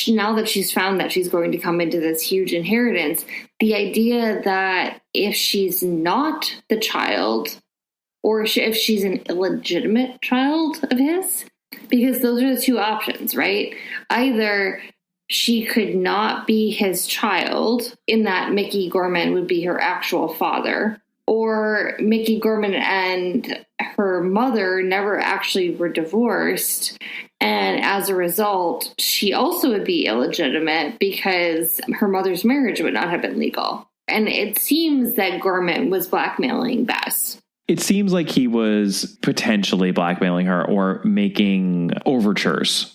now that she's found that she's going to come into this huge inheritance, the idea that if she's not the child, or if she's an illegitimate child of his, because those are the two options, right? Either she could not be his child, in that Mickey Gorman would be her actual father, or Mickey Gorman and her mother never actually were divorced, and as a result, she also would be illegitimate because her mother's marriage would not have been legal. And it seems that Gorman was blackmailing Bess. It seems like he was potentially blackmailing her or making overtures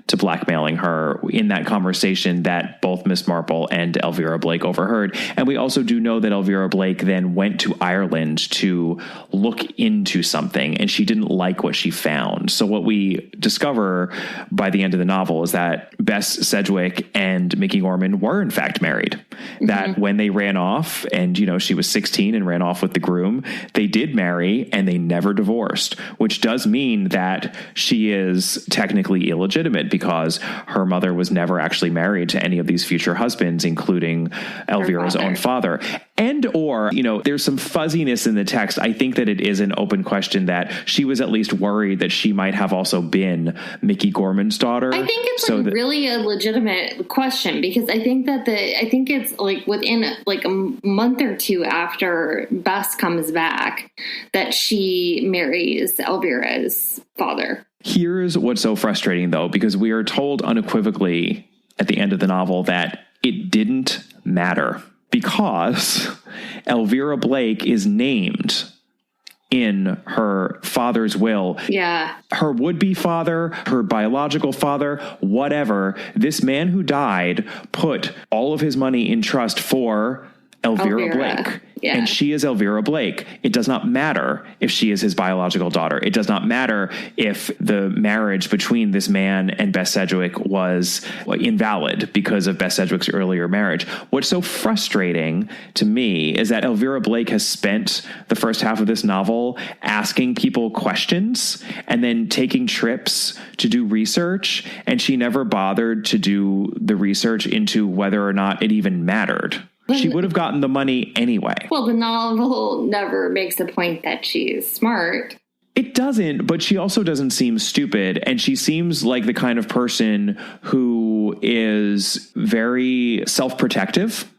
to blackmailing her in that conversation that both Miss Marple and Elvira Blake overheard. And we also do know that Elvira Blake then went to Ireland to look into something, and she didn't like what she found. So what we discover by the end of the novel is that Bess Sedgwick and Mickey Gorman were in fact married. That when they ran off, and she was 16 and ran off with the groom, they did marry and they never divorced, which does mean that she is technically illegitimate because her mother was never actually married to any of these future husbands, including Elvira's own father. And or, there's some fuzziness in the text. I think that it is an open question that she was at least worried that she might have also been Mickey Gorman's daughter. I think it's really a legitimate question, because I think that it's like within like a month or two after Bess comes back that she marries Elvira's father. Here's what's so frustrating, though, because we are told unequivocally at the end of the novel that it didn't matter because Elvira Blake is named in her father's will. Yeah. Her would-be father, her biological father, whatever. This man who died put all of his money in trust for Elvira Blake. Yeah. And she is Elvira Blake. It does not matter if she is his biological daughter. It does not matter if the marriage between this man and Bess Sedgwick was invalid because of Bess Sedgwick's earlier marriage. What's so frustrating to me is that Elvira Blake has spent the first half of this novel asking people questions and then taking trips to do research, and she never bothered to do the research into whether or not it even mattered. She would have gotten the money anyway. Well, the novel never makes a point that she's smart. It doesn't, but she also doesn't seem stupid. And she seems like the kind of person who is very self-protective.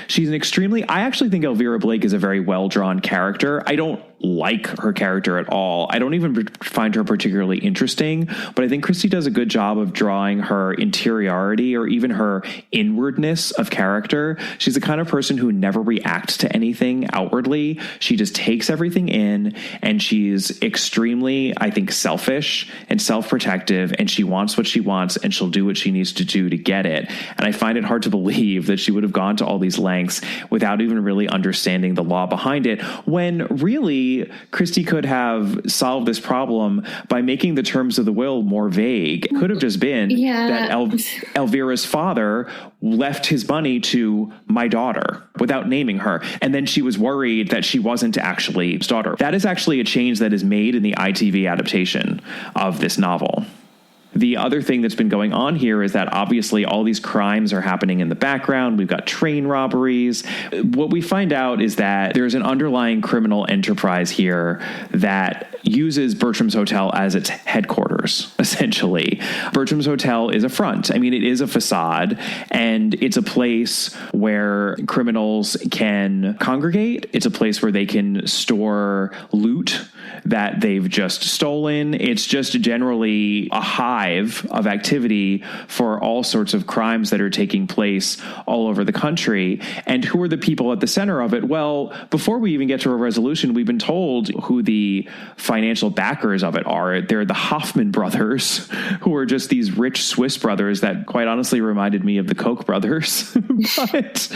She's I actually think Elvira Blake is a very well-drawn character. I don't like her character at all. I don't even find her particularly interesting, but I think Christie does a good job of drawing her interiority or even her inwardness of character. She's the kind of person who never reacts to anything outwardly. She just takes everything in, and she's extremely, I think, selfish and self-protective, and she wants what she wants, and she'll do what she needs to do to get it. And I find it hard to believe that she would have gone to all these lengths without even really understanding the law behind it, when really Christie could have solved this problem by making the terms of the will more vague. It could have just been that Elvira's father left his money to my daughter without naming her. And then she was worried that she wasn't actually his daughter. That is actually a change that is made in the ITV adaptation of this novel. The other thing that's been going on here is that obviously all these crimes are happening in the background. We've got train robberies. What we find out is that there's an underlying criminal enterprise here that uses Bertram's Hotel as its headquarters, essentially. Bertram's Hotel is a front. I mean, it is a facade, and it's a place where criminals can congregate. It's a place where they can store loot that they've just stolen. It's just generally a hive of activity for all sorts of crimes that are taking place all over the country. And who are the people at the center of it? Well, before we even get to a resolution, we've been told who the financial backers of it are. They're the Hoffman brothers, who are just these rich Swiss brothers that quite honestly reminded me of the Koch brothers. But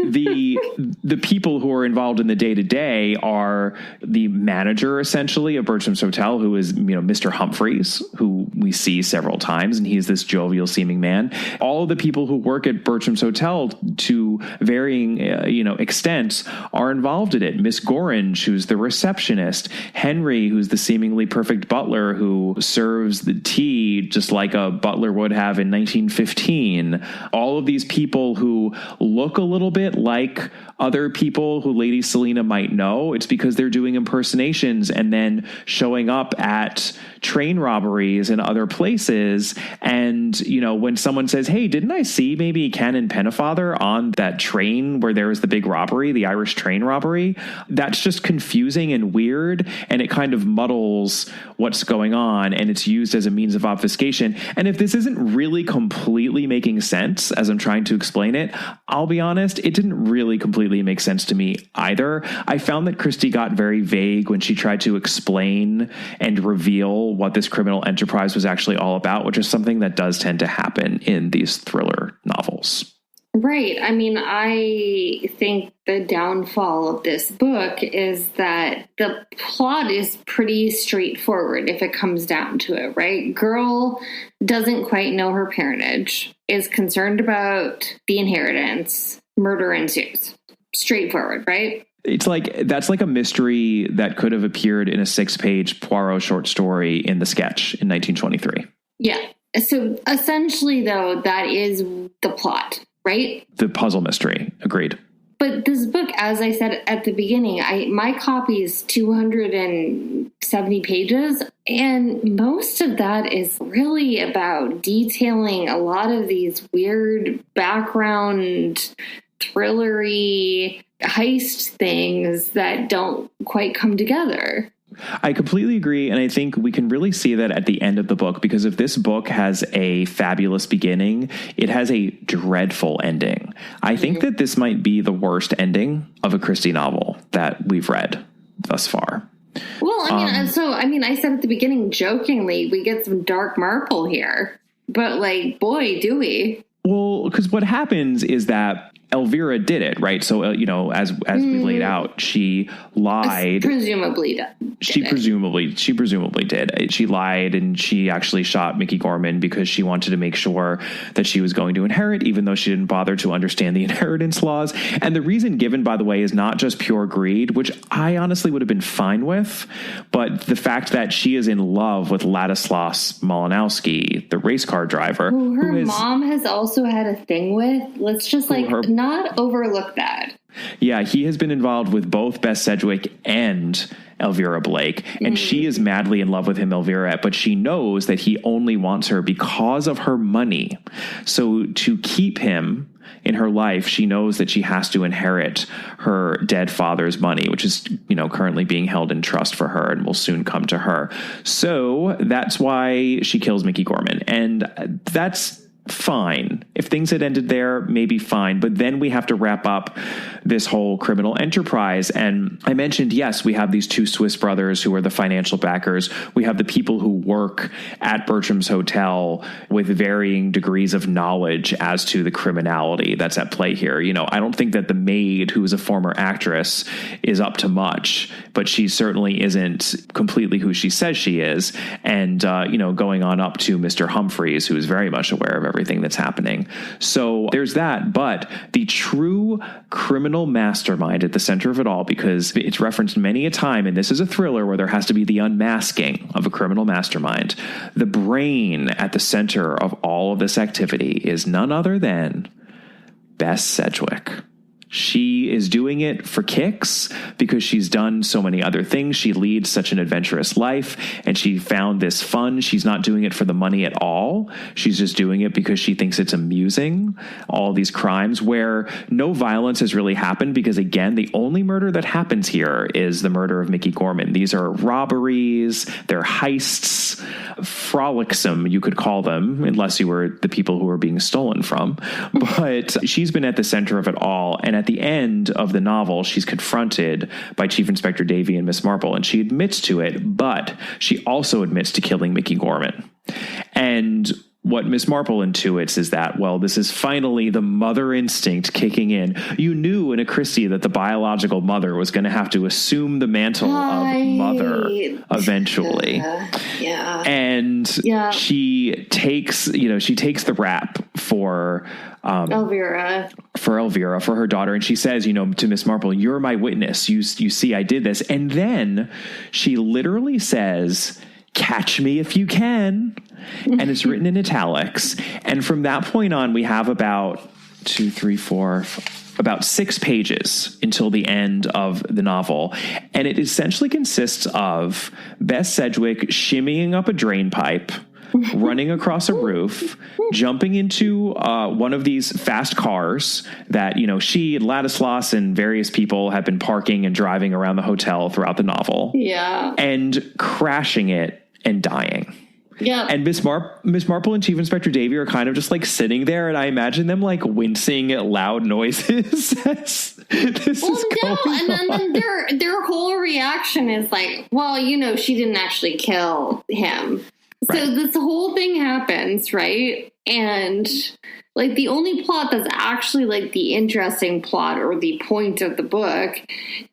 the people who are involved in the day-to-day are the manager, essentially, of Bertram's Hotel, who is, Mr. Humphreys, who we see several times, and he's this jovial seeming man. All of the people who work at Bertram's Hotel to varying, extents are involved in it. Miss Gorringe, who's the receptionist, Henry, who's the seemingly perfect butler who serves the tea just like a butler would have in 1915. All of these people who look a little bit like other people who Lady Selina might know. It's because they're doing impersonations and then showing up at train robberies and other places. And, when someone says, hey, didn't I see maybe Canon Pennefather on that that train where there was the big robbery, the Irish train robbery. That's just confusing and weird, and it kind of muddles what's going on, and it's used as a means of obfuscation. And if this isn't really completely making sense as I'm trying to explain it, I'll be honest, it didn't really completely make sense to me either. I found that Christie got very vague when she tried to explain and reveal what this criminal enterprise was actually all about, which is something that does tend to happen in these thriller novels. Right. I mean, I think the downfall of this book is that the plot is pretty straightforward if it comes down to it, right? Girl doesn't quite know her parentage, is concerned about the inheritance, murder ensues. Straightforward, right? It's like, that's like a mystery that could have appeared in a 6-page Poirot short story in The Sketch in 1923. Yeah. So essentially, though, that is the plot, right? The puzzle mystery. Agreed. But this book, as I said at the beginning, my copy is 270 pages, and most of that is really about detailing a lot of these weird background thrillery heist things that don't quite come together. I completely agree, and I think we can really see that at the end of the book, because if this book has a fabulous beginning, it has a dreadful ending. I think that this might be the worst ending of a Christie novel that we've read thus far. Well, I mean, I said at the beginning, jokingly, we get some dark Marple here, but like, boy, do we. Well, because what happens is that Elvira did it, right? So, as we laid out, she lied. Presumably She presumably did. She lied, and she actually shot Mickey Gorman because she wanted to make sure that she was going to inherit, even though she didn't bother to understand the inheritance laws. And the reason given, by the way, is not just pure greed, which I honestly would have been fine with, but the fact that she is in love with Ladislas Malinowski, the race car driver. Who her mom has also had a thing with. Let's just not overlook that. Yeah, he has been involved with both Bess Sedgwick and Elvira Blake, and she is madly in love with him, Elvira, but she knows that he only wants her because of her money. So to keep him in her life, she knows that she has to inherit her dead father's money, which is, currently being held in trust for her and will soon come to her. So that's why she kills Mickey Gorman. And that's fine. If things had ended there, maybe fine. But then we have to wrap up this whole criminal enterprise. And I mentioned, yes, we have these two Swiss brothers who are the financial backers. We have the people who work at Bertram's hotel with varying degrees of knowledge as to the criminality that's at play here. I don't think that the maid, who is a former actress, is up to much, but she certainly isn't completely who she says she is. And, going on up to Mr. Humphreys, who is very much aware of everything that's happening. So there's that. But the true criminal mastermind at the center of it all, because it's referenced many a time, and this is a thriller where there has to be the unmasking of a criminal mastermind. The brain at the center of all of this activity is none other than Bess Sedgwick. She is doing it for kicks because she's done so many other things. She leads such an adventurous life, and she found this fun. She's not doing it for the money at all. She's just doing it because she thinks it's amusing. All these crimes where no violence has really happened because, again, the only murder that happens here is the murder of Mickey Gorman. These are robberies. They're heists, frolicsome, you could call them, unless you were the people who were being stolen from. But she's been at the center of it all. And at the end of the novel, she's confronted by Chief Inspector Davy and Miss Marple, and she admits to it, but she also admits to killing Mickey Gorman. And what Miss Marple intuits is that, well, this is finally the mother instinct kicking in. You knew in a Christie that the biological mother was going to have to assume the mantle of mother eventually. Yeah. And she takes the rap for Elvira, for her daughter. And she says, to Miss Marple, "You're my witness. You see, I did this." And then she literally says, "Catch me if you can." And it's written in italics. And from that point on, we have about 6 pages until the end of the novel. And it essentially consists of Bess Sedgwick shimmying up a drain pipe, running across a roof, jumping into one of these fast cars that, you know, she and Ladislas and various people have been parking and driving around the hotel throughout the novel. Yeah. And crashing it and dying. Yeah. And Miss Marple and Chief Inspector Davy are kind of just like sitting there, and I imagine them like wincing at loud noises as this is going on. And then their whole reaction is like, well, you know, she didn't actually kill him. Right. So this whole thing happens, right? And like the only plot that's actually like the interesting plot or the point of the book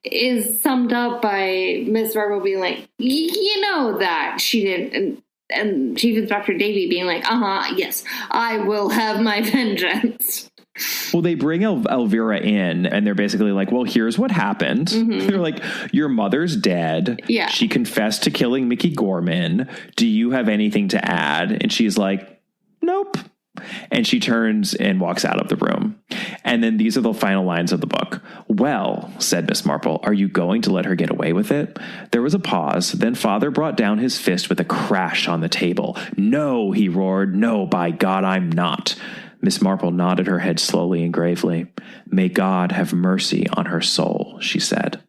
is summed up by Miss Marple being like, you know that she didn't. And Chief Inspector Davy being like, yes, I will have my vengeance. Well, they bring Elvira in, and they're basically like, well, here's what happened. Mm-hmm. They're like, your mother's dead. Yeah. She confessed to killing Mickey Gorman. Do you have anything to add? And she's like, nope. And she turns and walks out of the room. And then these are the final lines of the book. Well, said Miss Marple, are you going to let her get away with it? There was a pause. Then Father brought down his fist with a crash on the table. No, he roared. No, by God, I'm not. Miss Marple nodded her head slowly and gravely. May God have mercy on her soul, she said.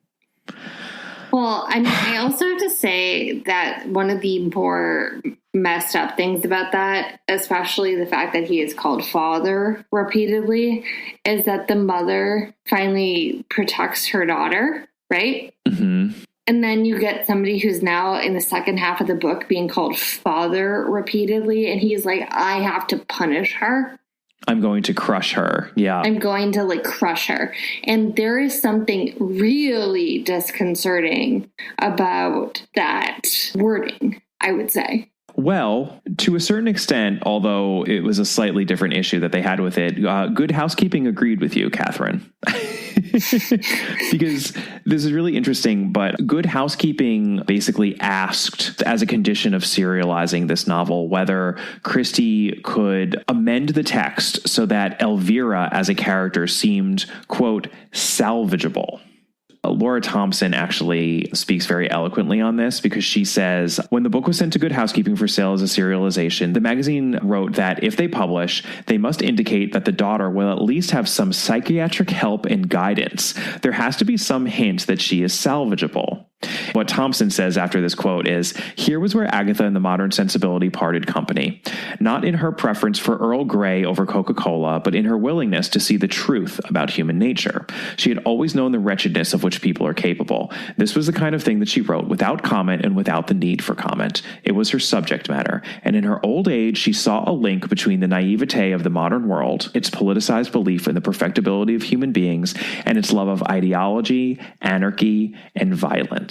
Well, I mean, I also have to say that one of the more messed up things about that, especially the fact that he is called Father repeatedly, is that the mother finally protects her daughter, right? Mm-hmm. And then you get somebody who's now in the second half of the book being called Father repeatedly, and he's like, I have to punish her. I'm going to crush her. Yeah. I'm going to like crush her. And there is something really disconcerting about that wording, I would say. Well, to a certain extent, although it was a slightly different issue that they had with it, Good Housekeeping agreed with you, Catherine. Because this is really interesting, but Good Housekeeping basically asked, as a condition of serializing this novel, whether Christie could amend the text so that Elvira as a character seemed, quote, salvageable. Laura Thompson actually speaks very eloquently on this because she says, when the book was sent to Good Housekeeping for sale as a serialization, the magazine wrote that if they publish, they must indicate that the daughter will at least have some psychiatric help and guidance. There has to be some hint that she is salvageable. What Thompson says after this quote is, here was where Agatha and the Modern Sensibility parted company. Not in her preference for Earl Grey over Coca-Cola, but in her willingness to see the truth about human nature. She had always known the wretchedness of which people are capable. This was the kind of thing that she wrote without comment and without the need for comment. It was her subject matter. And in her old age, she saw a link between the naivete of the modern world, its politicized belief in the perfectibility of human beings, and its love of ideology, anarchy, and violence.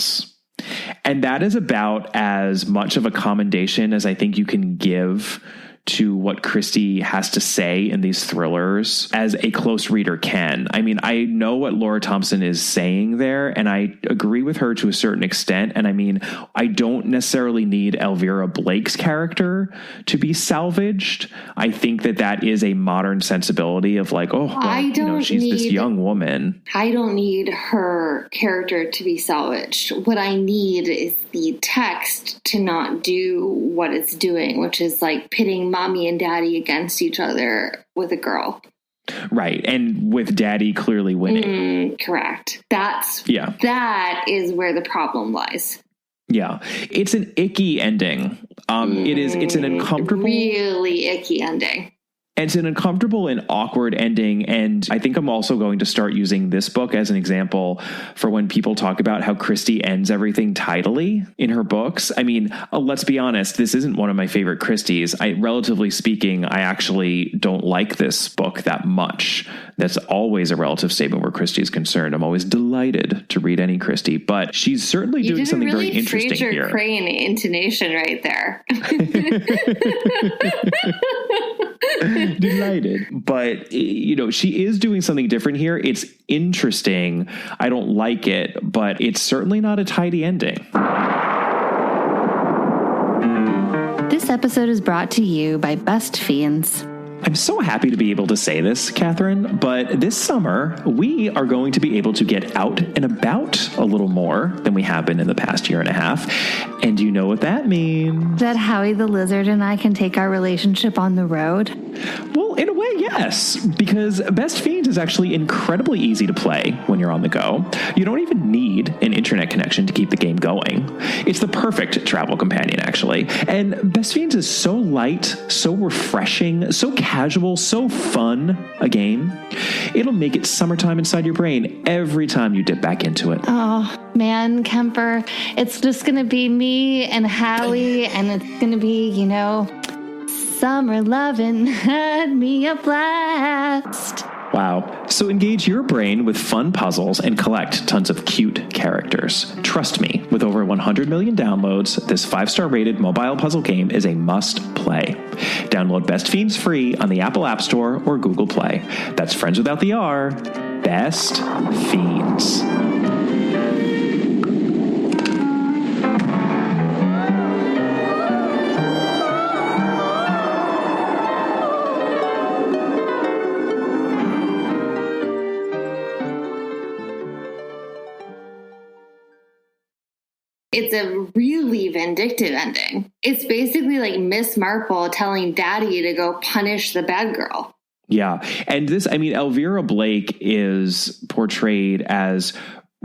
And that is about as much of a commendation as I think you can give to what Christie has to say in these thrillers as a close reader can. I mean, I know what Laura Thompson is saying there, and I agree with her to a certain extent. And I mean, I don't necessarily need Elvira Blake's character to be salvaged. I think that that is a modern sensibility of like, oh, well, she's this young woman. I don't need her character to be salvaged. What I need is the text to not do what it's doing, which is like pitting mommy and daddy against each other with a girl. Right. And with daddy clearly winning. Correct. That is where the problem lies. Yeah. It's an icky ending. It's an uncomfortable, really icky ending. It's an uncomfortable and awkward ending. And I think I'm also going to start using this book as an example for when people talk about how Christie ends everything tidily in her books. I mean, let's be honest, this isn't one of my favorite Christies. Relatively speaking, I actually don't like this book that much. That's always a relative statement where Christie is concerned. I'm always delighted to read any Christie, but she's certainly doing something very interesting here. You did a really Fraser Crane intonation right there. Delighted. But, she is doing something different here. It's interesting. I don't like it, but it's certainly not a tidy ending. This episode is brought to you by Best Fiends. I'm so happy to be able to say this, Catherine, but this summer, we are going to be able to get out and about a little more than we have been in the past year and a half. And you know what that means? That Howie the Lizard and I can take our relationship on the road? Well, in a way, yes, because Best Fiends is actually incredibly easy to play when you're on the go. You don't even need an internet connection to keep the game going. It's the perfect travel companion, actually. And Best Fiends is so light, so refreshing, so casual, so fun a game. It'll make it summertime inside your brain every time you dip back into it. Oh, man, Kemper, it's just going to be me and Howie, and it's going to be, summer lovin' had me a blast. Wow. So engage your brain with fun puzzles and collect tons of cute characters. Trust me, with over 100 million downloads, this 5-star rated mobile puzzle game is a must play. Download Best Fiends free on the Apple App Store or Google Play. That's friends without the R. Best Fiends. It's a really vindictive ending. It's basically like Miss Marple telling Daddy to go punish the bad girl. Yeah. And Elvira Blake is portrayed as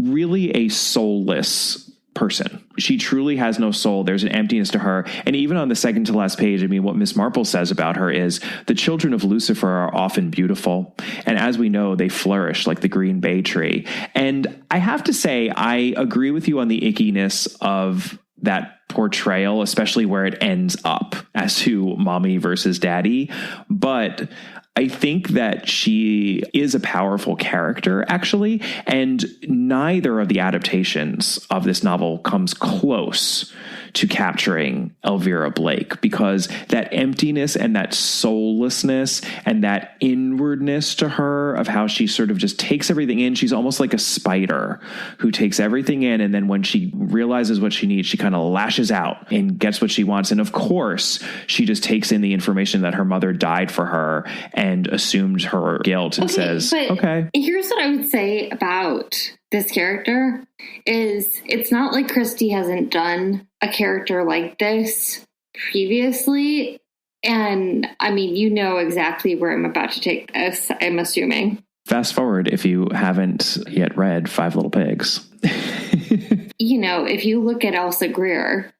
really a soulless person. She truly has no soul. There's an emptiness to her. And even on the second to last page, what Miss Marple says about her is the children of Lucifer are often beautiful. And as we know, they flourish like the green bay tree. And I have to say, I agree with you on the ickiness of that portrayal, especially where it ends up as to mommy versus daddy. But I think that she is a powerful character, actually, and neither of the adaptations of this novel comes close to capturing Elvira Blake, because that emptiness and that soullessness and that inwardness to her of how she sort of just takes everything in. She's almost like a spider who takes everything in, and then when she realizes what she needs, she kind of lashes out and gets what she wants. And of course, she just takes in the information that her mother died for her and assumed her guilt and says, okay. Here's what I would say about this character is it's not like Christie hasn't done a character like this previously. And you know exactly where I'm about to take this, I'm assuming. Fast forward if you haven't yet read Five Little Pigs. If you look at Elsa Greer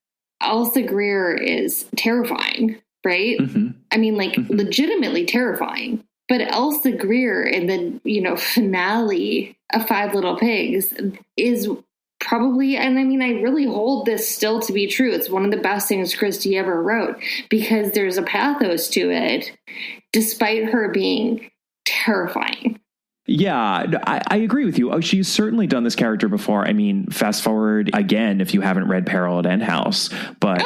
is terrifying, right? Mm-hmm. Legitimately terrifying. But Elsa Greer in the, finale of Five Little Pigs is probably, and I really hold this still to be true. It's one of the best things Christie ever wrote because there's a pathos to it, despite her being terrifying. Yeah, I agree with you. She's certainly done this character before. Fast forward again if you haven't read Peril at End House, but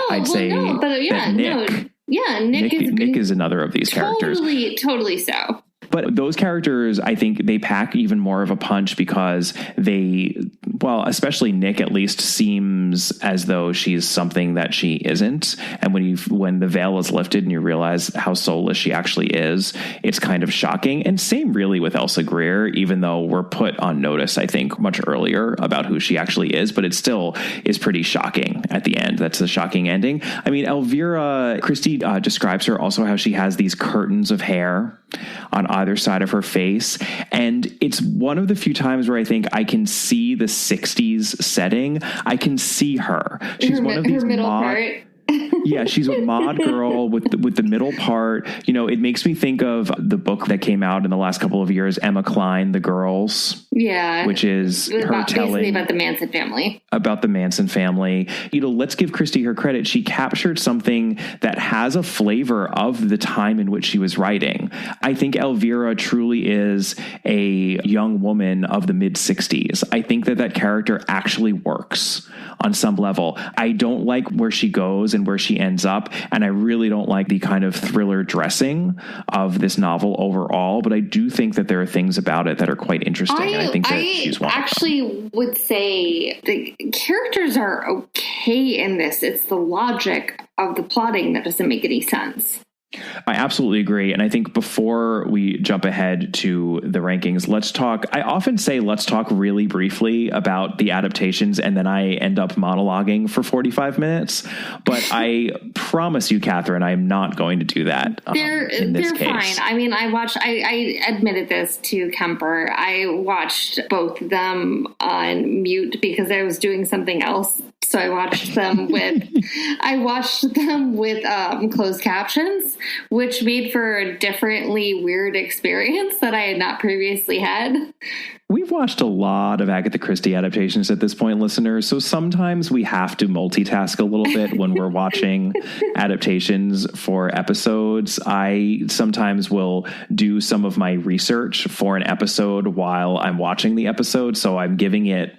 Nick is another of these characters. Totally so. But those characters, I think they pack even more of a punch because especially Nick at least seems as though she's something that she isn't. And when the veil is lifted and you realize how soulless she actually is, it's kind of shocking. And same really with Elsa Greer, even though we're put on notice, I think, much earlier about who she actually is, but it still is pretty shocking at the end. That's a shocking ending. Elvira, Christie describes her also how she has these curtains of hair on either side of her face. And it's one of the few times where I think I can see the 60s setting. I can see her. She's one of these middle part. Yeah, she's a mod girl with the middle part. It makes me think of the book that came out in the last couple of years, Emma Cline, The Girls. Yeah. Which is her telling about the Manson family. About the Manson family. Let's give Christie her credit. She captured something that has a flavor of the time in which she was writing. I think Elvira truly is a young woman of the mid-60s. I think that character actually works on some level. I don't like where she goes and where she ends up, and I really don't like the kind of thriller dressing of this novel overall, but I do think that there are things about it that are quite interesting, and I think that she's one of them. Would say the characters are okay in this. It's the logic of the plotting that doesn't make any sense. I absolutely agree. And I think before we jump ahead to the rankings, let's talk. I often say let's talk really briefly about the adaptations, and then I end up monologuing for 45 minutes. But I promise you, Catherine, I am not going to do that in this case. They're fine. I mean, I admitted this to Kemper. I watched both of them on mute because I was doing something else. So I watched them with closed captions, which made for a differently weird experience that I had not previously had. We've watched a lot of Agatha Christie adaptations at this point, listeners, so sometimes we have to multitask a little bit when we're watching adaptations for episodes. I sometimes will do some of my research for an episode while I'm watching the episode, so I'm giving it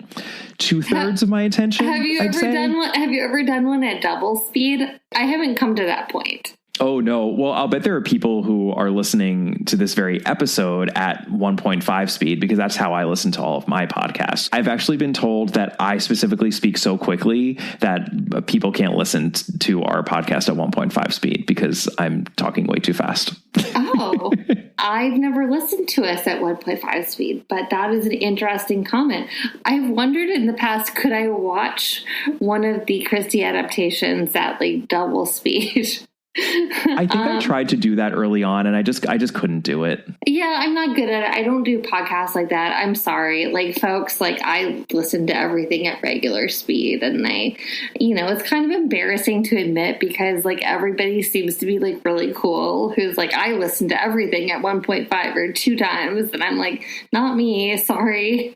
2/3 of my attention. Have you ever done one at double speed? I haven't come to that point. Oh, no. Well, I'll bet there are people who are listening to this very episode at 1.5 speed because that's how I listen to all of my podcasts. I've actually been told that I specifically speak so quickly that people can't listen to our podcast at 1.5 speed because I'm talking way too fast. Oh, I've never listened to us at 1.5 speed, but that is an interesting comment. I've wondered in the past, could I watch one of the Christie adaptations at like double speed? I think I tried to do that early on, and I just couldn't do it. Yeah, I'm not good at it. I don't do podcasts like that. I'm sorry. Like, folks, like, I listen to everything at regular speed, and it's kind of embarrassing to admit because, like, everybody seems to be, like, really cool who's like, I listen to everything at 1.5 or 2 times, and I'm like, not me, sorry.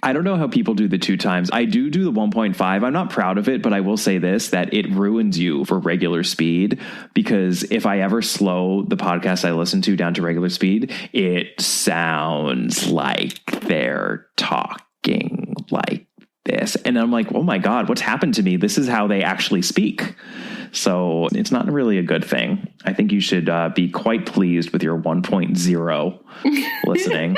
I don't know how people do the 2 times. I do the 1.5. I'm not proud of it, but I will say this, that it ruins you for regular speed. Because if I ever slow the podcast I listen to down to regular speed, it sounds like they're talking like this. And I'm like, oh my God, what's happened to me? This is how they actually speak. So it's not really a good thing. I think you should be quite pleased with your 1.0 listening.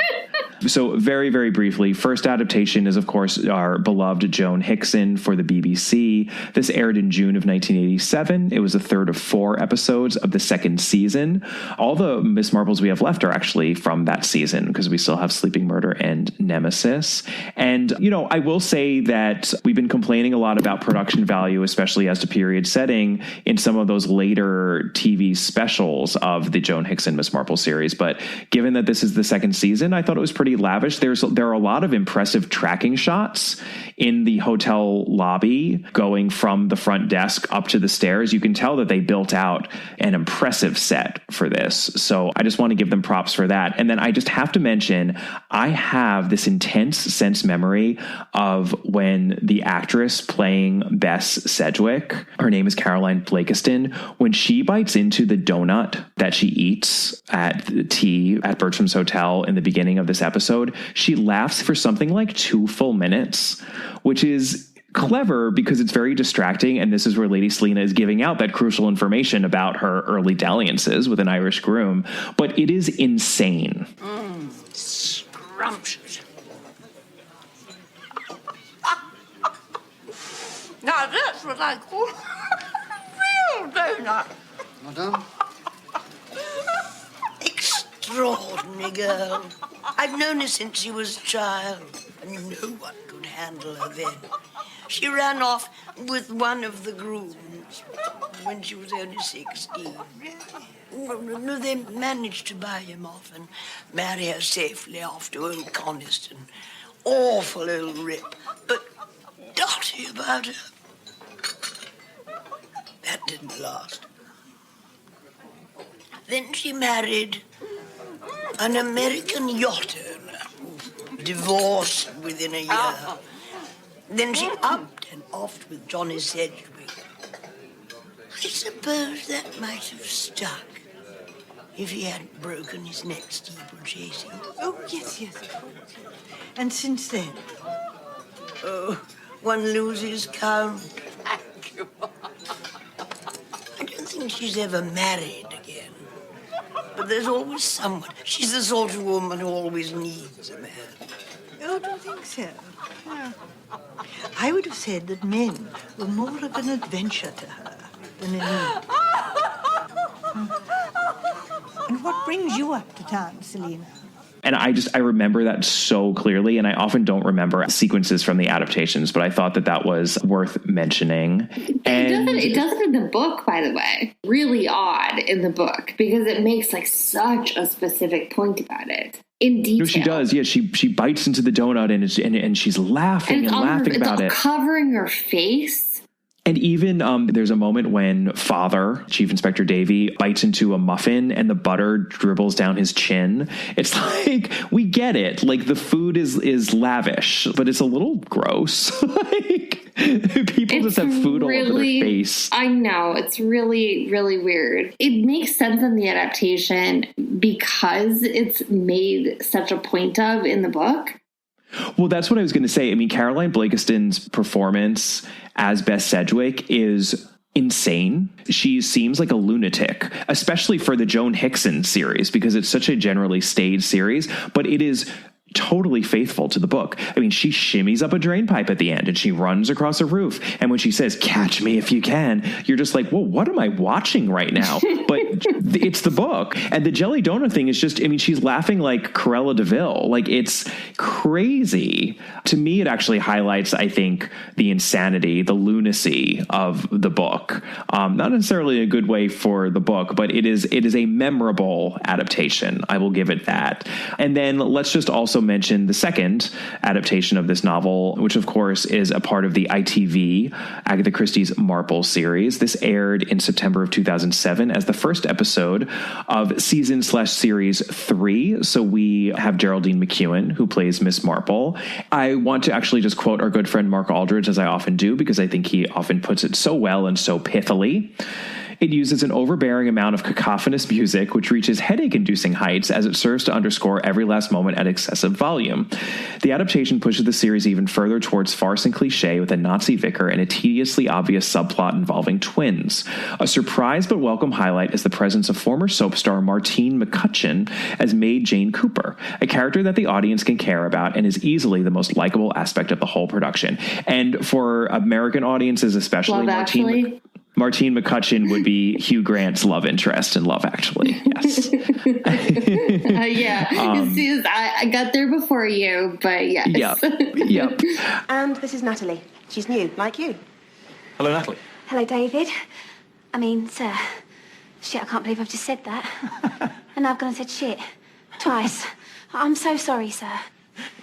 So very, very briefly, first adaptation is, of course, our beloved Joan Hickson for the BBC. This aired in June of 1987. It was the third of 4 episodes of the second season. All the Miss Marples we have left are actually from that season because we still have Sleeping Murder and Nemesis. And, I will say that we've been complaining a lot about production value, especially as to period setting in some of those later TV specials of the Joan Hickson Miss Marple series. But given that this is the second season, I thought it was pretty lavish. There are a lot of impressive tracking shots in the hotel lobby going from the front desk up to the stairs. You can tell that they built out an impressive set for this. So I just want to give them props for that. And then I just have to mention, I have this intense sense memory of when the actress playing Bess Sedgwick, her name is Caroline Blakiston, when she bites into the donut that she eats at the tea at Bertram's Hotel in the beginning of this episode, she laughs for something like 2 full minutes, which is clever because it's very distracting. And this is where Lady Selena is giving out that crucial information about her early dalliances with an Irish groom. But it is insane. Scrumptious. Now that's what I call a real donut. Madame? Extraordinary girl. I've known her since she was a child, and no one could handle her then. She ran off with one of the grooms when she was only 16. No, they managed to buy him off and marry her safely off to old Coniston. Awful old rip, but dotty about her. That didn't last. Then she married an American yacht owner, divorced within a year. Then she upped and offed with Johnny Sedgwick. I suppose that might have stuck if he hadn't broken his neck steeplechasing. Oh, yes, of course. And since then? Oh, one loses count. Thank you. I don't think she's ever married again. But there's always someone. She's the sort of woman who always needs a man. Oh, I don't think so. No. I would have said that men were more of an adventure to her than a need. And what brings you up to town, Selina? And I remember that so clearly, and I often don't remember sequences from the adaptations, but I thought that was worth mentioning. It does it in the book, by the way. Really odd in the book, because it makes like such a specific point about it. In detail. No, she does. Yeah, she bites into the donut and she's laughing and laughing about it. Covering her face. And even there's a moment when Father, Chief Inspector Davy, bites into a muffin and the butter dribbles down his chin. It's like, we get it. Like, the food is lavish, but it's a little gross. Like, people just have food all over their face. I know. It's really, really weird. It makes sense in the adaptation because it's made such a point of in the book. Well, that's what I was going to say. I mean, Caroline Blakiston's performance as Bess Sedgwick is insane. She seems like a lunatic, especially for the Joan Hickson series, because it's such a generally staged series, but it is totally faithful to the book. I mean, she shimmies up a drain pipe at the end and she runs across a roof. And when she says, "Catch me if you can," you're just like, well, what am I watching right now? But it's the book. And the jelly donut thing is just, I mean, she's laughing like Cruella de Vil. Like, it's crazy. To me, it actually highlights, I think, the insanity, the lunacy of the book. Not necessarily a good way for the book, but it is a memorable adaptation. I will give it that. And then let's just also mention the second adaptation of this novel, which of course is a part of the ITV Agatha Christie's Marple series. This aired in September of 2007 as the first episode of season/series 3. So we have Geraldine McEwen, who plays Miss Marple. I want to actually just quote our good friend Mark Aldridge, as I often do, because I think he often puts it so well and so pithily. It uses an overbearing amount of cacophonous music, which reaches headache-inducing heights as it serves to underscore every last moment at excessive volume. The adaptation pushes the series even further towards farce and cliche with a Nazi vicar and a tediously obvious subplot involving twins. A surprise but welcome highlight is the presence of former soap star Martine McCutcheon as Maid Jane Cooper, a character that the audience can care about and is easily the most likable aspect of the whole production. And for American audiences especially, Martine McCutcheon would be Hugh Grant's love interest in Love Actually. Yes. Yeah. I got there before you, but yes. Yep. And this is Natalie. She's new, like you. Hello, Natalie. Hello, David. I mean, sir. Shit, I can't believe I've just said that. And I've gone and said shit. Twice. I'm so sorry, sir.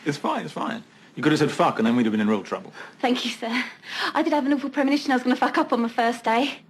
It's fine. You could have said fuck and then we'd have been in real trouble. Thank you, sir. I did have an awful premonition I was going to fuck up on my first day.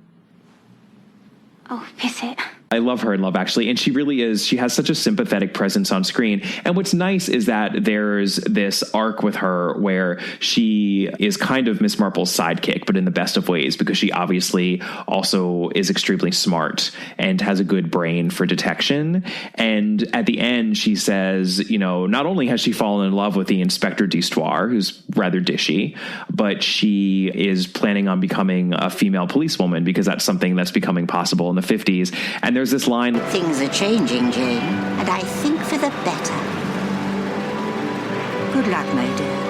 Oh, piss it. I love her in Love Actually, and she really is. She has such a sympathetic presence on screen. And what's nice is that there's this arc with her where she is kind of Miss Marple's sidekick, but in the best of ways, because she obviously also is extremely smart and has a good brain for detection. And at the end, she says, you know, not only has she fallen in love with the Inspector d'Histoire, who's rather dishy, but she is planning on becoming a female policewoman because that's something that's becoming possible in the 50s. And there's this line, "Things are changing, Jane, and I think for the better. Good luck, my dear."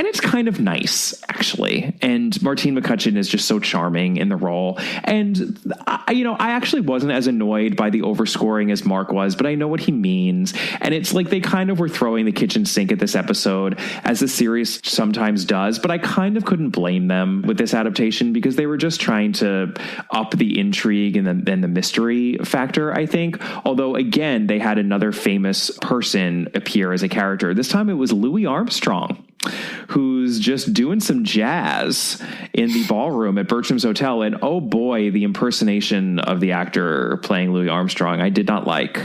and it's kind of nice, actually. And Martine McCutcheon is just so charming in the role. And, I actually wasn't as annoyed by the overscoring as Mark was, but I know what he means. And it's like they kind of were throwing the kitchen sink at this episode, as the series sometimes does. But I kind of couldn't blame them with this adaptation because they were just trying to up the intrigue and the mystery factor, I think. Although, again, they had another famous person appear as a character. This time it was Louis Armstrong, who's just doing some jazz in the ballroom at Bertram's Hotel. And oh boy, the impersonation of the actor playing Louis Armstrong, I did not like.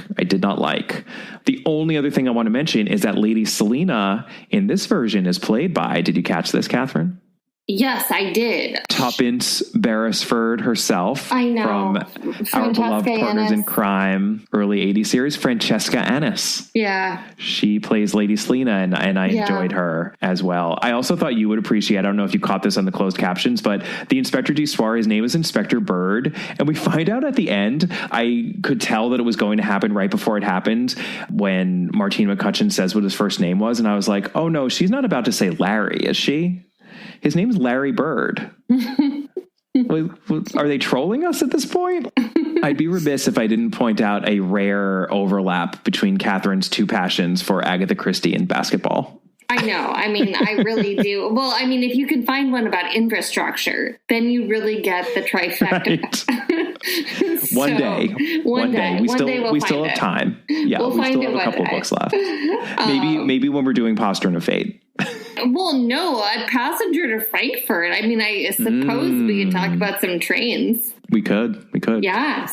The only other thing I want to mention is that Lady Selina in this version is played by, did you catch this, Catherine? Yes, I did. Tuppence Beresford herself. I know. From our beloved Partners in Crime early 80s series, Francesca Annis. Yeah. She plays Lady Selina, and I enjoyed her as well. I also thought you would appreciate, I don't know if you caught this on the closed captions, but the Inspector d'Histoire, his name is Inspector Byrd. And we find out at the end, I could tell that it was going to happen right before it happened when Martine McCutcheon says what his first name was. And I was like, oh no, she's not about to say Larry, is she? His name's Larry Bird. Are they trolling us at this point? I'd be remiss if I didn't point out a rare overlap between Catherine's two passions for Agatha Christie and basketball. I know. I mean, I really do. Well, I mean, if you can find one about infrastructure, then you really get the trifecta. Right. One day. We still have time. Yeah, we still have a couple of books left. Maybe when we're doing Postern of Fate. Well, no, a passenger to Frankfurt. I mean, I suppose we could talk about some trains. We could. Yeah.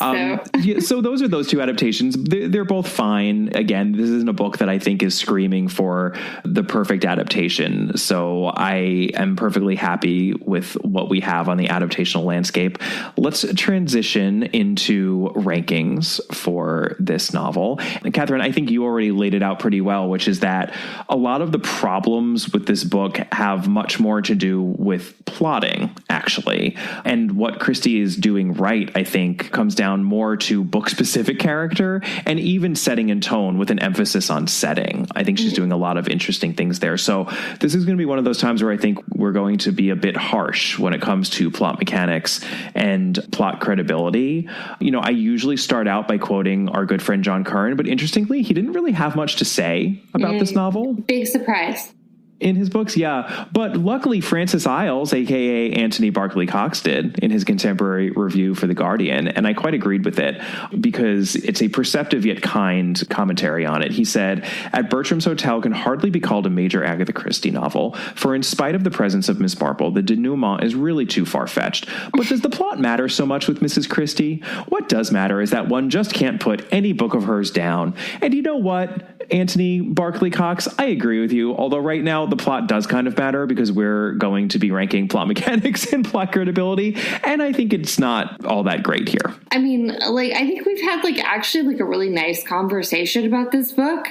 So those are those two adaptations. They're both fine. Again, this isn't a book that I think is screaming for the perfect adaptation. So I am perfectly happy with what we have on the adaptational landscape. Let's transition into rankings for this novel. And Catherine, I think you already laid it out pretty well, which is that a lot of the problems with this book have much more to do with plotting, actually. And what Christie is doing right, I think, comes down more to book-specific character and even setting and tone with an emphasis on setting. I think she's doing a lot of interesting things there. So this is going to be one of those times where I think we're going to be a bit harsh when it comes to plot mechanics and plot credibility. You know, I usually start out by quoting our good friend John Curran, but interestingly, he didn't really have much to say about this novel. Big surprise. In his books, yeah. But luckily, Francis Isles, a.k.a. Anthony Barclay Cox, did in his contemporary review for The Guardian. And I quite agreed with it because it's a perceptive yet kind commentary on it. He said, "At Bertram's Hotel can hardly be called a major Agatha Christie novel, for in spite of the presence of Miss Marple, the denouement is really too far-fetched. But does the plot matter so much with Mrs. Christie? What does matter is that one just can't put any book of hers down. And you know what, Anthony Barclay Cox, I agree with you, although right now the plot does kind of matter because we're going to be ranking plot mechanics and plot credibility, and I think it's not all that great here." I mean, I think we've had actually a really nice conversation about this book.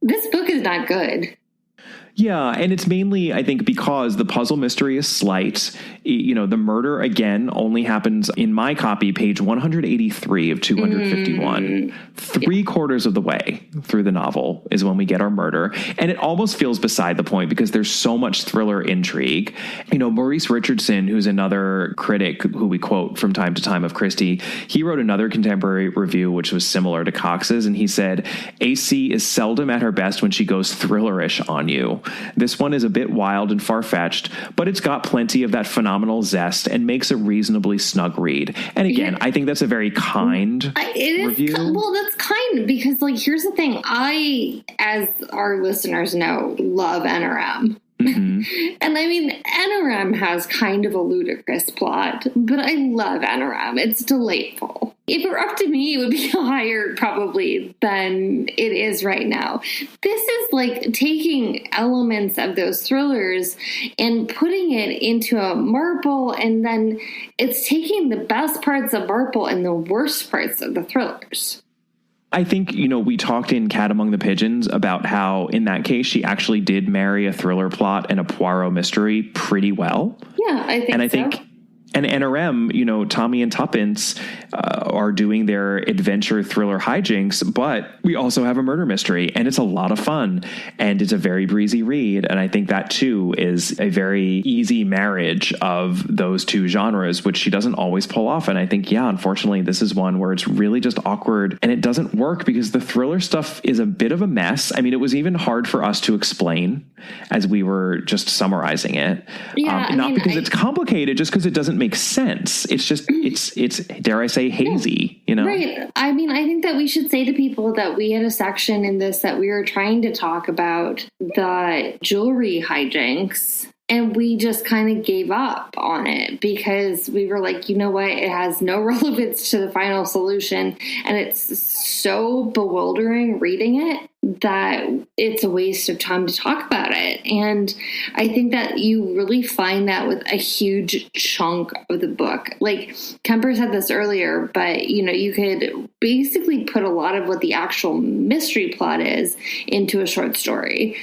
This book is not good. Yeah, and it's mainly, I think, because the puzzle mystery is slight. You know, the murder, again, only happens in my copy, page 183 of 251. Three-quarters of the way through the novel is when we get our murder. And it almost feels beside the point because there's so much thriller intrigue. You know, Maurice Richardson, who's another critic who we quote from time to time of Christie, he wrote another contemporary review which was similar to Cox's, and he said, "AC is seldom at her best when she goes thrillerish on you. This one is a bit wild and far-fetched, but it's got plenty of that phenomenal zest and makes a reasonably snug read." And again, I think that's a very kind review. Well, that's kind because, here's the thing. I, as our listeners know, love NRM. And I mean, NRM has kind of a ludicrous plot, but I love NRM. It's delightful. If it were up to me, it would be higher probably than it is right now. This is taking elements of those thrillers and putting it into a Marple, and then it's taking the best parts of Marple and the worst parts of the thrillers. I think, we talked in Cat Among the Pigeons about how in that case, she actually did marry a thriller plot and a Poirot mystery pretty well. Yeah, I think And NRM, Tommy and Tuppence are doing their adventure thriller hijinks, but we also have a murder mystery, and it's a lot of fun, and it's a very breezy read. And I think that, too, is a very easy marriage of those two genres, which she doesn't always pull off. And I think, unfortunately, this is one where it's really just awkward, and it doesn't work because the thriller stuff is a bit of a mess. I mean, it was even hard for us to explain as we were just summarizing it. Yeah, because it's complicated, just because it doesn't make sense. It's just, it's dare I say, hazy, Right. I mean, I think that we should say to people that we had a section in this that we were trying to talk about the jewelry hijinks, and we just kind of gave up on it because we were like, you know what? It has no relevance to the final solution, and it's so bewildering reading it that it's a waste of time to talk about it. And I think that you really find that with a huge chunk of the book. Kemper said this earlier, but you could basically put a lot of what the actual mystery plot is into a short story.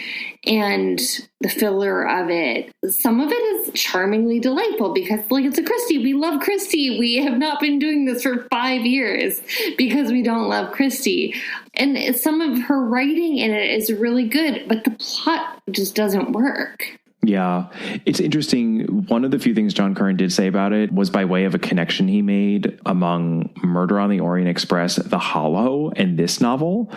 And the filler of it, some of it is charmingly delightful because, it's a Christie. We love Christie. We have not been doing this for 5 years because we don't love Christie. And some of her writing in it is really good, but the plot just doesn't work. Yeah, it's interesting. One of the few things John Curran did say about it was by way of a connection he made among Murder on the Orient Express, The Hollow, and this novel.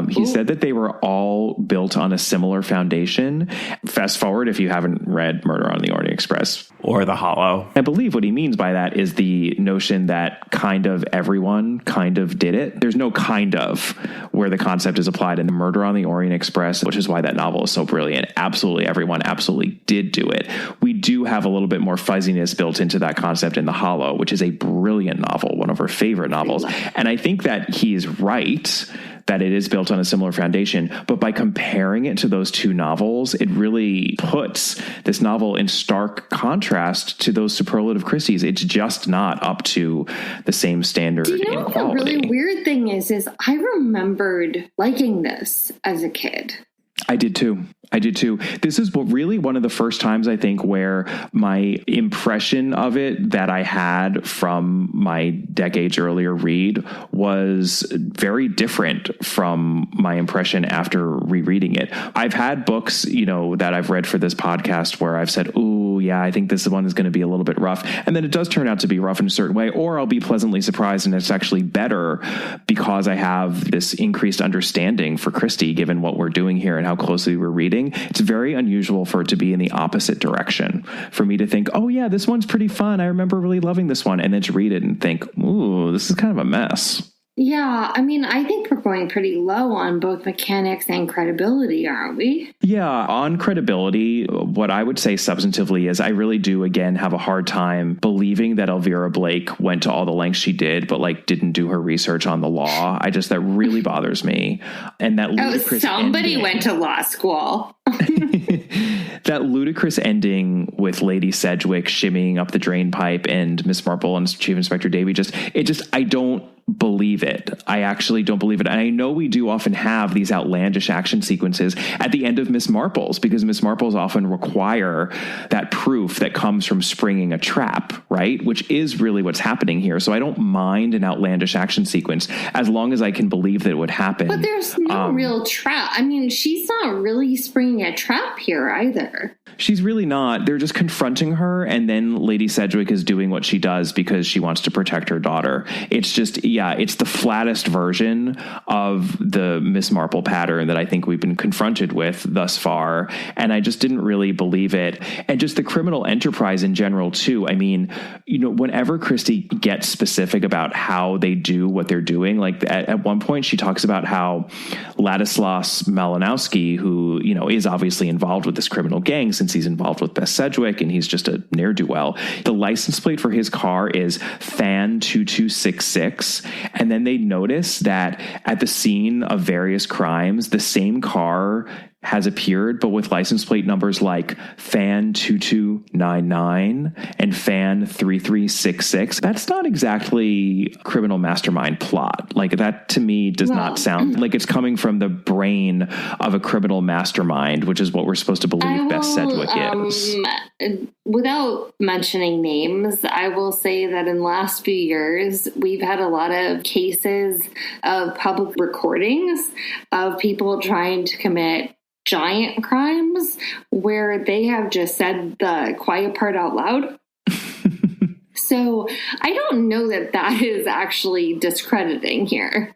He said that they were all built on a similar foundation. Fast forward, if you haven't read Murder on the Orient Express or The Hollow. I believe what he means by that is the notion that kind of everyone kind of did it. There's no kind of where the concept is applied in the Murder on the Orient Express, which is why that novel is so brilliant. Absolutely everyone absolutely did do it. We do have a little bit more fuzziness built into that concept in The Hollow, which is a brilliant novel, one of our favorite novels. And I think that he's right that it is built on a similar foundation, but by comparing it to those two novels, it really puts this novel in stark contrast to those superlative Christies. It's just not up to the same standard. Do you know what the really weird thing is I remembered liking this as a kid. I did too. This is really one of the first times, I think, where my impression of it that I had from my decades earlier read was very different from my impression after rereading it. I've had books, that I've read for this podcast where I've said, ooh, yeah, I think this one is going to be a little bit rough. And then it does turn out to be rough in a certain way, or I'll be pleasantly surprised and it's actually better because I have this increased understanding for Christie, given what we're doing here and how closely we're reading. It's very unusual for it to be in the opposite direction, for me to think, oh yeah, this one's pretty fun. I remember really loving this one. And then to read it and think, ooh, this is kind of a mess. Yeah, I mean, I think we're going pretty low on both mechanics and credibility, aren't we? Yeah, on credibility, what I would say substantively is I really do, again, have a hard time believing that Elvira Blake went to all the lengths she did, but didn't do her research on the law. That really bothers me. And that ludicrous somebody ending, went to law school. that ludicrous ending with Lady Sedgwick shimmying up the drain pipe and Miss Marple and Chief Inspector Davy, I don't believe it. I actually don't believe it. And I know we do often have these outlandish action sequences at the end of Miss Marple's, because Miss Marple's often require that proof that comes from springing a trap, right? Which is really what's happening here. So I don't mind an outlandish action sequence as long as I can believe that it would happen. But there's no real trap. I mean, she's not really springing a trap here either. She's really not. They're just confronting her, and then Lady Sedgwick is doing what she does because she wants to protect her daughter. It's just, it's the flattest version of the Miss Marple pattern that I think we've been confronted with thus far, and I just didn't really believe it. And just the criminal enterprise in general, too. I mean, whenever Christie gets specific about how they do what they're doing, at one point she talks about how Ladislas Malinowski, who, is obviously involved with this criminal gang since he's involved with Bess Sedgwick and he's just a ne'er-do-well. The license plate for his car is Fan 2266. And then they notice that at the scene of various crimes, the same car has appeared, but with license plate numbers like Fan 2299 and Fan 3366. That's not exactly criminal mastermind plot. That to me does not sound like it's coming from the brain of a criminal mastermind, which is what we're supposed to believe Bess Sedgwick is. Without mentioning names, I will say that in the last few years, we've had a lot of cases of public recordings of people trying to commit giant crimes where they have just said the quiet part out loud. So I don't know that is actually discrediting here.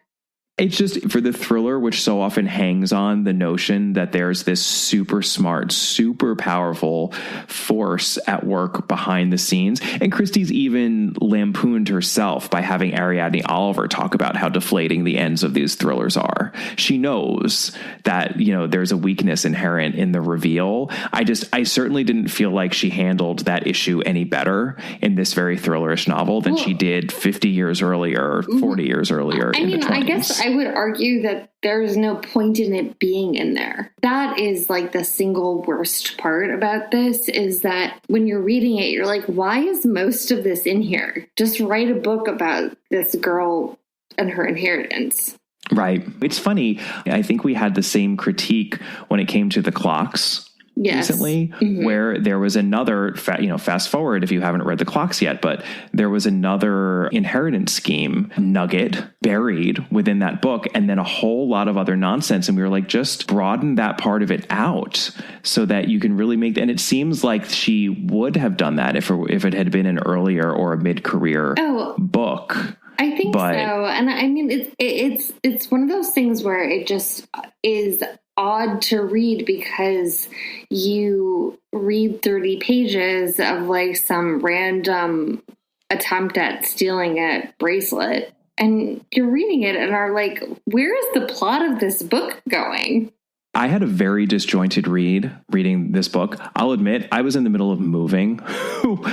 It's just for the thriller, which so often hangs on the notion that there's this super smart, super powerful force at work behind the scenes. And Christie's even lampooned herself by having Ariadne Oliver talk about how deflating the ends of these thrillers are. She knows that, there's a weakness inherent in the reveal. I certainly didn't feel like she handled that issue any better in this very thrillerish novel than she did 50 years earlier, 40 years earlier in the 20s. I guess I would argue that there's no point in it being in there. That is the single worst part about this, is that when you're reading it, you're like, why is most of this in here? Just write a book about this girl and her inheritance. Right. It's funny. I think we had the same critique when it came to the clocks. recently, where there was another, fast forward if you haven't read The Clocks yet, but there was another inheritance scheme nugget buried within that book, and then a whole lot of other nonsense. And we were like, just broaden that part of it out so that you can really make, and it seems like she would have done that if it had been an earlier or a mid-career book. I think so. And I mean, it's one of those things where it just is odd to read because you read 30 pages of like some random attempt at stealing a bracelet, and you're reading it and are like, where is the plot of this book going? I had a very disjointed reading this book. I'll admit I was in the middle of moving,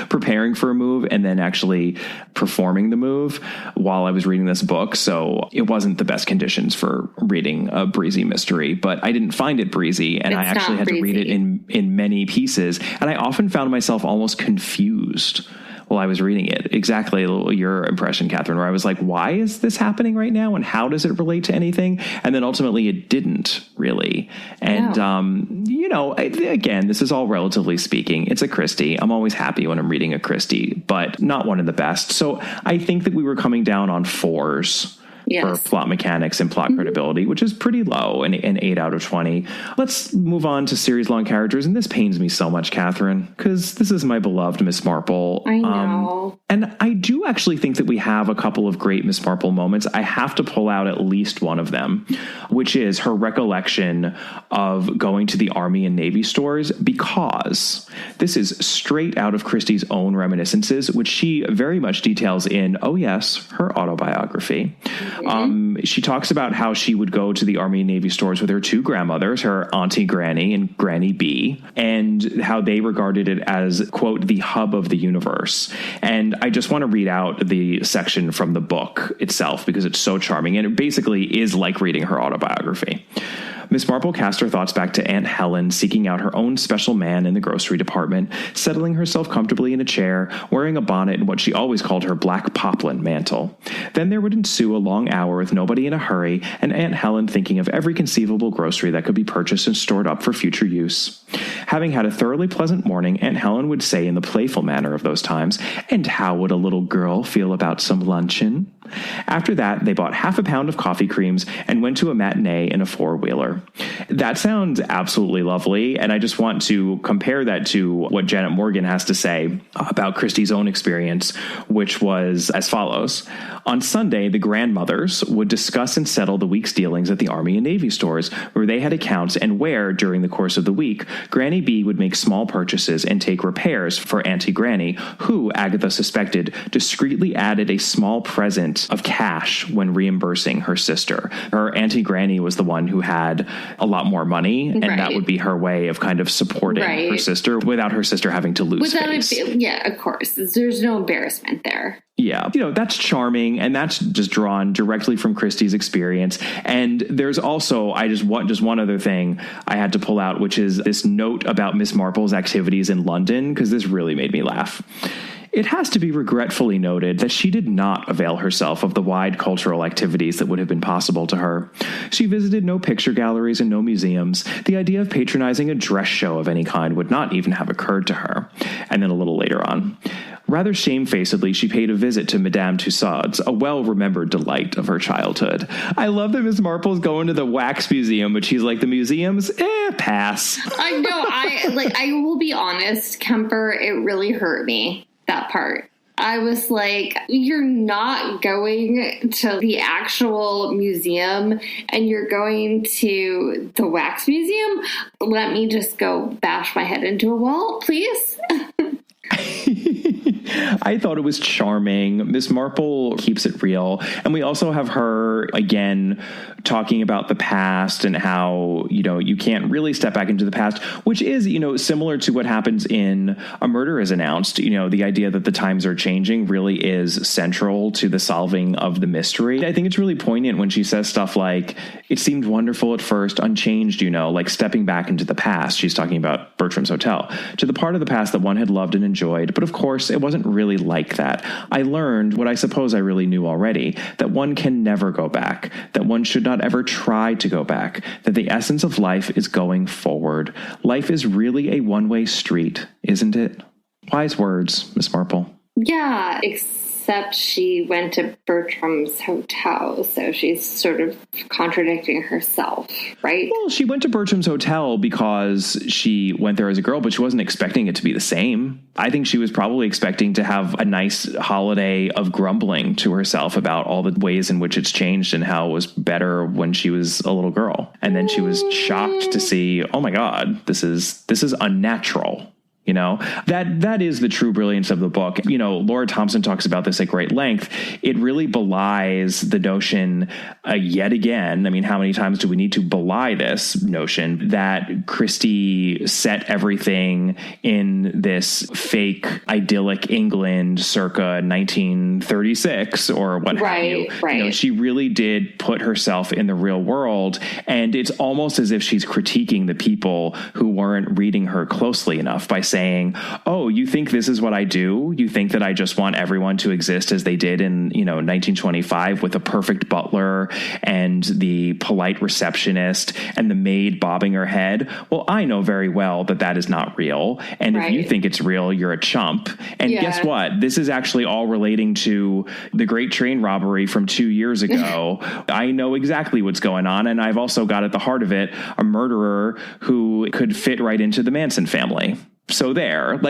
preparing for a move, and then actually performing the move while I was reading this book. So it wasn't the best conditions for reading a breezy mystery, but I didn't find it breezy. And I actually had to read it in many pieces. And I often found myself almost confused while I was reading it. Exactly your impression, Catherine, where I was like, why is this happening right now? And how does it relate to anything? And then ultimately it didn't really. And, again, this is all relatively speaking. It's a Christie. I'm always happy when I'm reading a Christie, but not one of the best. So I think that we were coming down on 4s. For plot mechanics and plot credibility, which is pretty low, an 8 out of 20. Let's move on to series-long characters, and this pains me so much, Catherine, because this is my beloved Miss Marple. I know. And I do actually think that we have a couple of great Miss Marple moments. I have to pull out at least one of them, which is her recollection of going to the Army and Navy stores, because this is straight out of Christie's own reminiscences, which she very much details in, her autobiography. She talks about how she would go to the Army and Navy stores with her 2 grandmothers, her Auntie Granny and Granny B, and how they regarded it as, quote, the hub of the universe. And I just want to read out the section from the book itself because it's so charming, and it basically is like reading her autobiography. Miss Marple cast her thoughts back to Aunt Helen, seeking out her own special man in the grocery department, settling herself comfortably in a chair, wearing a bonnet and what she always called her black poplin mantle. Then there would ensue a long hour with nobody in a hurry, and Aunt Helen thinking of every conceivable grocery that could be purchased and stored up for future use. Having had a thoroughly pleasant morning, Aunt Helen would say in the playful manner of those times, "And how would a little girl feel about some luncheon?" After that, they bought half a pound of coffee creams and went to a matinee in a 4-wheeler. That sounds absolutely lovely, and I just want to compare that to what Janet Morgan has to say about Christie's own experience, which was as follows. On Sunday, the grandmothers would discuss and settle the week's dealings at the Army and Navy stores, where they had accounts and where, during the course of the week, Granny B would make small purchases and take repairs for Auntie Granny, who, Agatha suspected, discreetly added a small present of cash when reimbursing her sister. Her Auntie Granny was the one who had a lot more money, and that would be her way of kind of supporting her sister without her sister having to lose face. Yeah, of course. There's no embarrassment there. Yeah, that's charming, and that's just drawn directly from Christie's experience. And there's also, just one other thing I had to pull out, which is this note about Miss Marple's activities in London, because this really made me laugh. It has to be regretfully noted that she did not avail herself of the wide cultural activities that would have been possible to her. She visited no picture galleries and no museums. The idea of patronizing a dress show of any kind would not even have occurred to her. And then a little later on, rather shamefacedly, she paid a visit to Madame Tussaud's, a well-remembered delight of her childhood. I love that Miss Marple's going to the wax museum, but she's like, the museums, pass. I know. I will be honest, Kemper, it really hurt me. That part. I was like, you're not going to the actual museum and you're going to the wax museum? Let me just go bash my head into a wall, please. I thought it was charming. Miss Marple keeps it real. And we also have her, again, talking about the past and how, you can't really step back into the past, which is, similar to what happens in A Murder is Announced. The idea that the times are changing really is central to the solving of the mystery. I think it's really poignant when she says stuff like, it seemed wonderful at first, unchanged, like stepping back into the past. She's talking about Bertram's Hotel, to the part of the past that one had loved and enjoyed. But of course, it wasn't really like that. I learned what I suppose I really knew already, that one can never go back, that one should not ever try to go back, that the essence of life is going forward. Life is really a one-way street, isn't it? Wise words, Miss Marple. Yeah, except she went to Bertram's hotel, so she's sort of contradicting herself, right? Well, she went to Bertram's hotel because she went there as a girl, but she wasn't expecting it to be the same. I think she was probably expecting to have a nice holiday of grumbling to herself about all the ways in which it's changed and how it was better when she was a little girl. And then she was shocked to see, oh my God, this is unnatural. You know, that is the true brilliance of the book. You know, Laura Thompson talks about this at great length. It really belies the notion yet again. I mean, how many times do we need to belie this notion that Christie set everything in this fake idyllic England circa 1936 or what have you. Right. You know, she really did put herself in the real world. And it's almost as if she's critiquing the people who weren't reading her closely enough by saying, oh, you think this is what I do? You think that I just want everyone to exist as they did in, 1925 with a perfect butler and the polite receptionist and the maid bobbing her head? Well, I know very well that that is not real. And if you think it's real, you're a chump. And guess what? This is actually all relating to the great train robbery from 2 years ago. I know exactly what's going on. And I've also got at the heart of it a murderer who could fit right into the Manson family. So there's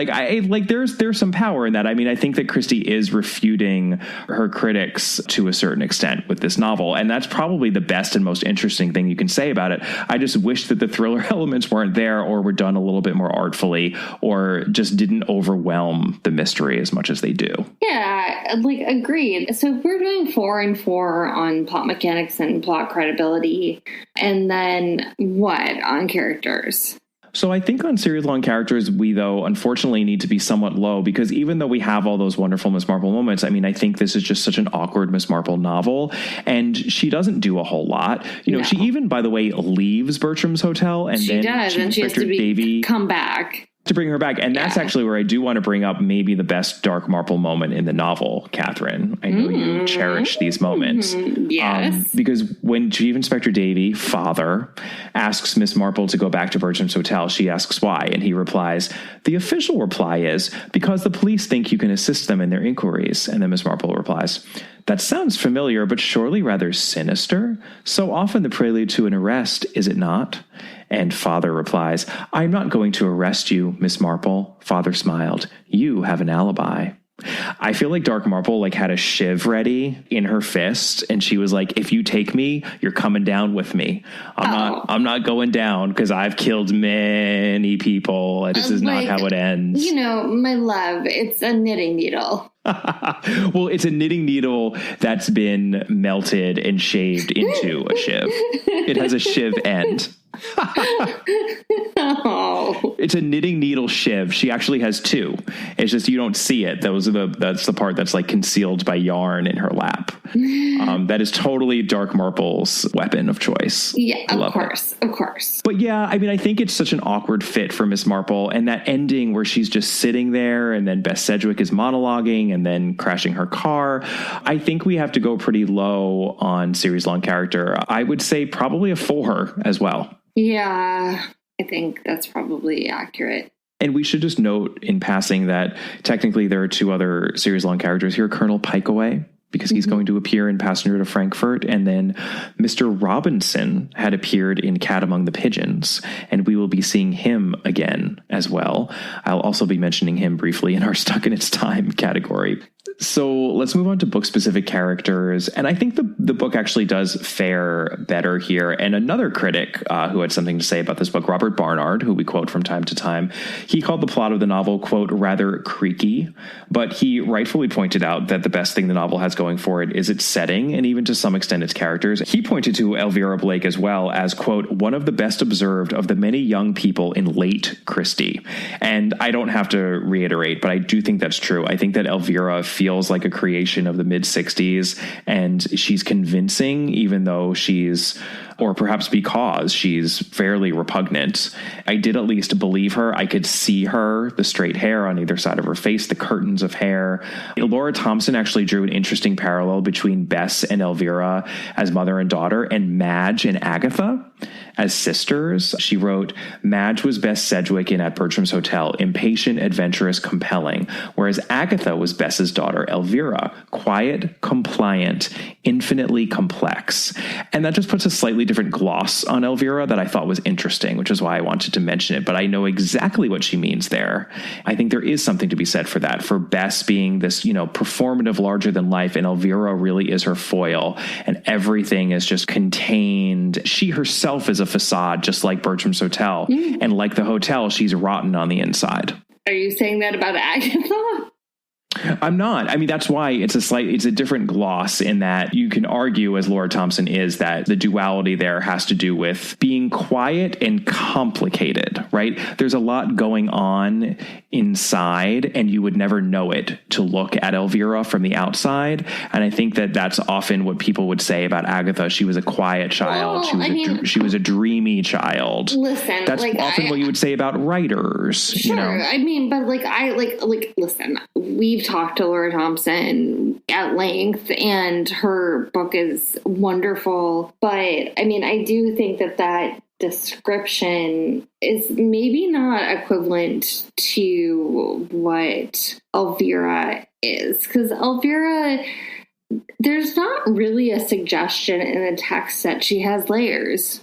some power in that. I mean, I think that Christie is refuting her critics to a certain extent with this novel. And that's probably the best and most interesting thing you can say about it. I just wish that the thriller elements weren't there or were done a little bit more artfully or just didn't overwhelm the mystery as much as they do. Yeah, agreed. So we're doing 4 and 4 on plot mechanics and plot credibility. And then what on characters? So I think on series long characters, we, though, unfortunately need to be somewhat low because even though we have all those wonderful Miss Marple moments, I mean, I think this is just such an awkward Miss Marple novel and she doesn't do a whole lot. She even, by the way, leaves Bertram's hotel and she has to come back. To bring her back. And that's actually where I do want to bring up maybe the best Dark Marple moment in the novel, Catherine. I know you cherish these moments. Yes. Because when Chief Inspector Davy, father, asks Miss Marple to go back to Bertram's hotel, she asks why. And he replies, the official reply is, because the police think you can assist them in their inquiries. And then Miss Marple replies, that sounds familiar, but surely rather sinister. So often the prelude to an arrest, is it not? And father replies, I'm not going to arrest you, Miss Marple. Father smiled. You have an alibi. I feel like Dark Marple had a shiv ready in her fist, and she was like, if you take me, you're coming down with me. I'm not going down because I've killed many people. This is not how it ends. My love, it's a knitting needle. Well, it's a knitting needle that's been melted and shaved into a shiv. It has a shiv end. Oh. It's a knitting needle shiv. She actually has 2. It's just you don't see it. That's the part that's concealed by yarn in her lap. That is totally Dark Marple's weapon of choice. Yeah, of course. But yeah, I mean, I think it's such an awkward fit for Miss Marple, and that ending where she's just sitting there and then Bess Sedgwick is monologuing and then crashing her car. I think we have to go pretty low on series long character. I would say probably a 4 as well. Yeah, I think that's probably accurate. And we should just note in passing that technically there are 2 other series long characters here. Colonel Pikeaway, because he's going to appear in Passenger to Frankfurt. And then Mr. Robinson had appeared in Cat Among the Pigeons, and we will be seeing him again as well. I'll also be mentioning him briefly in our Stuck in Its Time category. So let's move on to book-specific characters. And I think the book actually does fare better here. And another critic who had something to say about this book, Robert Barnard, who we quote from time to time, he called the plot of the novel, quote, rather creaky. But he rightfully pointed out that the best thing the novel has going for it is its setting and even to some extent its characters. He pointed to Elvira Blake as well as, quote, one of the best observed of the many young people in late Christie. And I don't have to reiterate, but I do think that's true. I think that Elvira feels like a creation of the mid-60s, and she's convincing, even though she's or perhaps because she's fairly repugnant. I did at least believe her. I could see her, the straight hair on either side of her face, the curtains of hair. Laura Thompson actually drew an interesting parallel between Bess and Elvira as mother and daughter, and Madge and Agatha as sisters. She wrote, Madge was Bess Sedgwick in At Bertram's Hotel, impatient, adventurous, compelling, whereas Agatha was Bess's daughter, Elvira, quiet, compliant, infinitely complex. And that just puts a slightly different gloss on Elvira that I thought was interesting, which is why I wanted to mention it. But I know exactly what she means there. I think there is something to be said for that, for Bess being this, performative, larger than life, and Elvira really is her foil, and everything is just contained. She herself is a facade, just like Bertram's Hotel. And like the hotel, she's rotten on the inside. Are you saying that about Agatha? I'm not. I mean, that's why it's a different gloss, in that you can argue, as Laura Thompson is, that the duality there has to do with being quiet and complicated, right? There's a lot going on inside, and you would never know it to look at Elvira from the outside. And I think that that's often what people would say about Agatha. She was a quiet child. She was a dreamy child. Listen, that's often what you would say about writers. Sure. I mean, but listen, we've talked to Laura Thompson at length, and her book is wonderful. But I mean, I do think that description is maybe not equivalent to what Elvira is, because Elvira, there's not really a suggestion in the text that she has layers.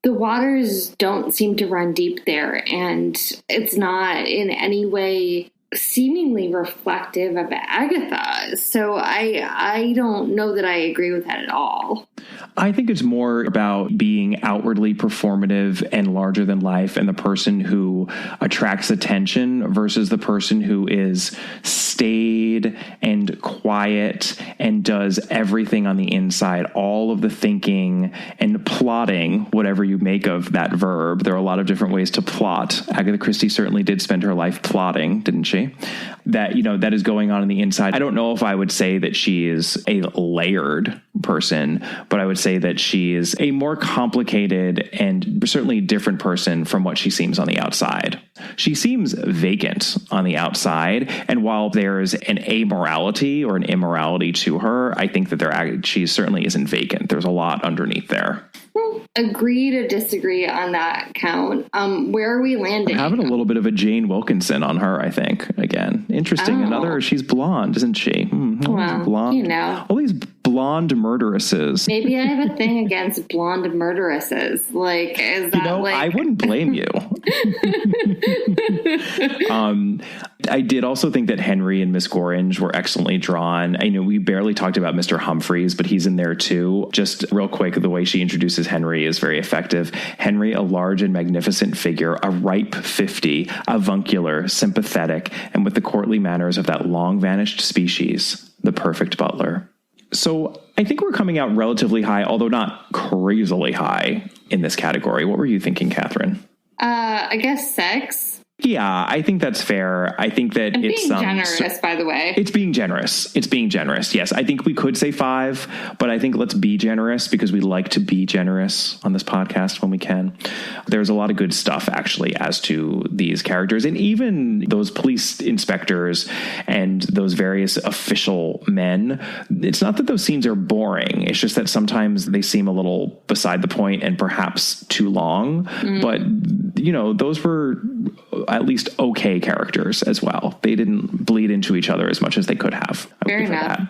The waters don't seem to run deep there, and it's not in any way seemingly reflective of Agatha. So I don't know that I agree with that at all. I think it's more about being outwardly performative and larger than life, and the person who attracts attention versus the person who is staid and quiet and does everything on the inside, all of the thinking and plotting, whatever you make of that verb. There are a lot of different ways to plot. Agatha Christie certainly did spend her life plotting, didn't she? That is going on the inside. I don't know if I would say that she is a layered person, but I would say that she is a more complicated and certainly different person from what she seems on the outside. She seems vacant on the outside, and while there's an amorality or an immorality to her, I think that she certainly isn't vacant. There's a lot underneath there. Agree to disagree on that count. Where are we landing? I'm having a little bit of a Jane Wilkinson on her, I think. Again, interesting. She's blonde, isn't she? Well, blonde. All these blonde murderesses. Maybe I have a thing against blonde murderesses. Is that I wouldn't blame you. I did also think that Henry and Miss Gorringe were excellently drawn. I know we barely talked about Mr. Humphreys, but he's in there too. Just real quick, the way she introduces Henry is very effective. Henry, a large and magnificent figure, a ripe 50, avuncular, sympathetic, and with the courtly manners of that long-vanished species, the perfect butler. So I think we're coming out relatively high, although not crazily high in this category. What were you thinking, Catherine? I guess 6. Yeah, I think that's fair. I think that it's being generous, by the way. It's being generous. It's being generous. Yes, I think we could say 5, but I think let's be generous because we like to be generous on this podcast when we can. There's a lot of good stuff actually as to these characters, and even those police inspectors and those various official men. It's not that those scenes are boring. It's just that sometimes they seem a little beside the point and perhaps too long. But those were at least okay characters as well. They didn't bleed into each other as much as they could have. Fair enough.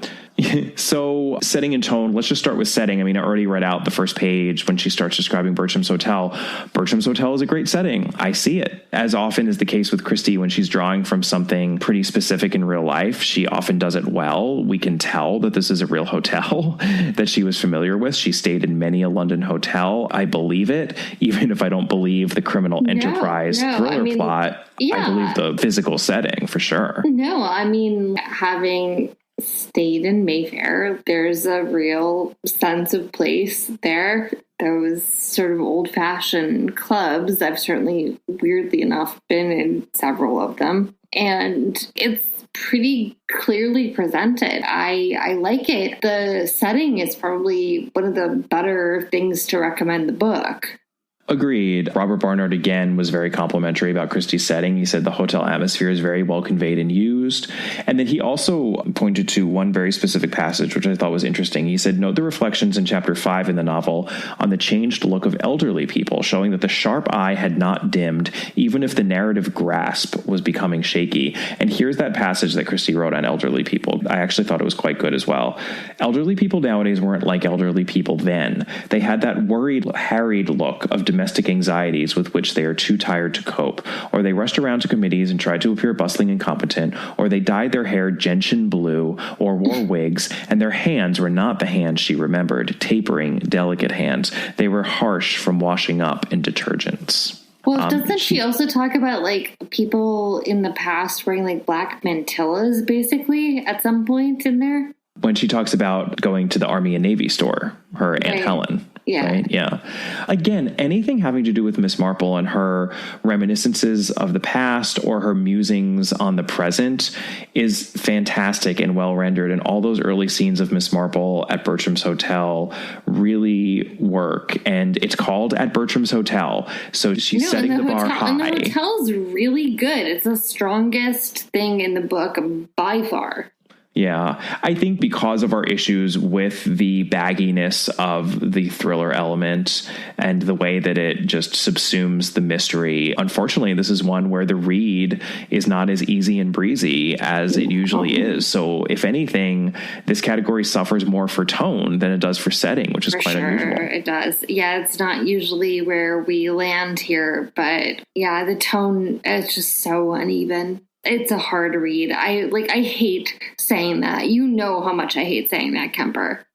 So setting and tone, let's just start with setting. I mean, I already read out the first page when she starts describing Bertram's Hotel. Bertram's Hotel is a great setting. I see it. As often is the case with Christie, when she's drawing from something pretty specific in real life, she often does it well. We can tell that this is a real hotel that she was familiar with. She stayed in many a London hotel. I believe it, even if I don't believe the criminal enterprise thriller plot. Yeah. I believe the physical setting for sure. No, I mean, having stayed in Mayfair, there's a real sense of place there. Those sort of old-fashioned clubs, I've certainly, weirdly enough, been in several of them. And it's pretty clearly presented. I like it. The setting is probably one of the better things to recommend the book. Agreed. Robert Barnard, again, was very complimentary about Christie's setting. He said the hotel atmosphere is very well conveyed and used. And then he also pointed to one very specific passage, which I thought was interesting. He said, note the reflections in chapter 5 in the novel on the changed look of elderly people, showing that the sharp eye had not dimmed, even if the narrative grasp was becoming shaky. And here's that passage that Christie wrote on elderly people. I actually thought it was quite good as well. Elderly people nowadays weren't like elderly people then. They had that worried, harried look of domestic anxieties with which they are too tired to cope, or they rushed around to committees and tried to appear bustling and competent, or they dyed their hair gentian blue, or wore wigs, and their hands were not the hands she remembered, tapering, delicate hands. They were harsh from washing up in detergents. Well, doesn't she also talk about, like, people in the past wearing, like, black mantillas, basically, at some point in there? When she talks about going to the Army and Navy store, her Aunt Helen. Yeah. Right? Yeah. Again, anything having to do with Miss Marple and her reminiscences of the past or her musings on the present is fantastic and well rendered. And all those early scenes of Miss Marple at Bertram's Hotel really work. And it's called At Bertram's Hotel. So she's setting the bar high. And the hotel's really good. It's the strongest thing in the book by far. Yeah, I think because of our issues with the bagginess of the thriller element and the way that it just subsumes the mystery, unfortunately, this is one where the read is not as easy and breezy as it usually is. So if anything, this category suffers more for tone than it does for setting, which is quite unusual. It does. Yeah, it's not usually where we land here, but yeah, the tone is just so uneven. It's a hard read. I hate saying that. You know how much I hate saying that, Kemper.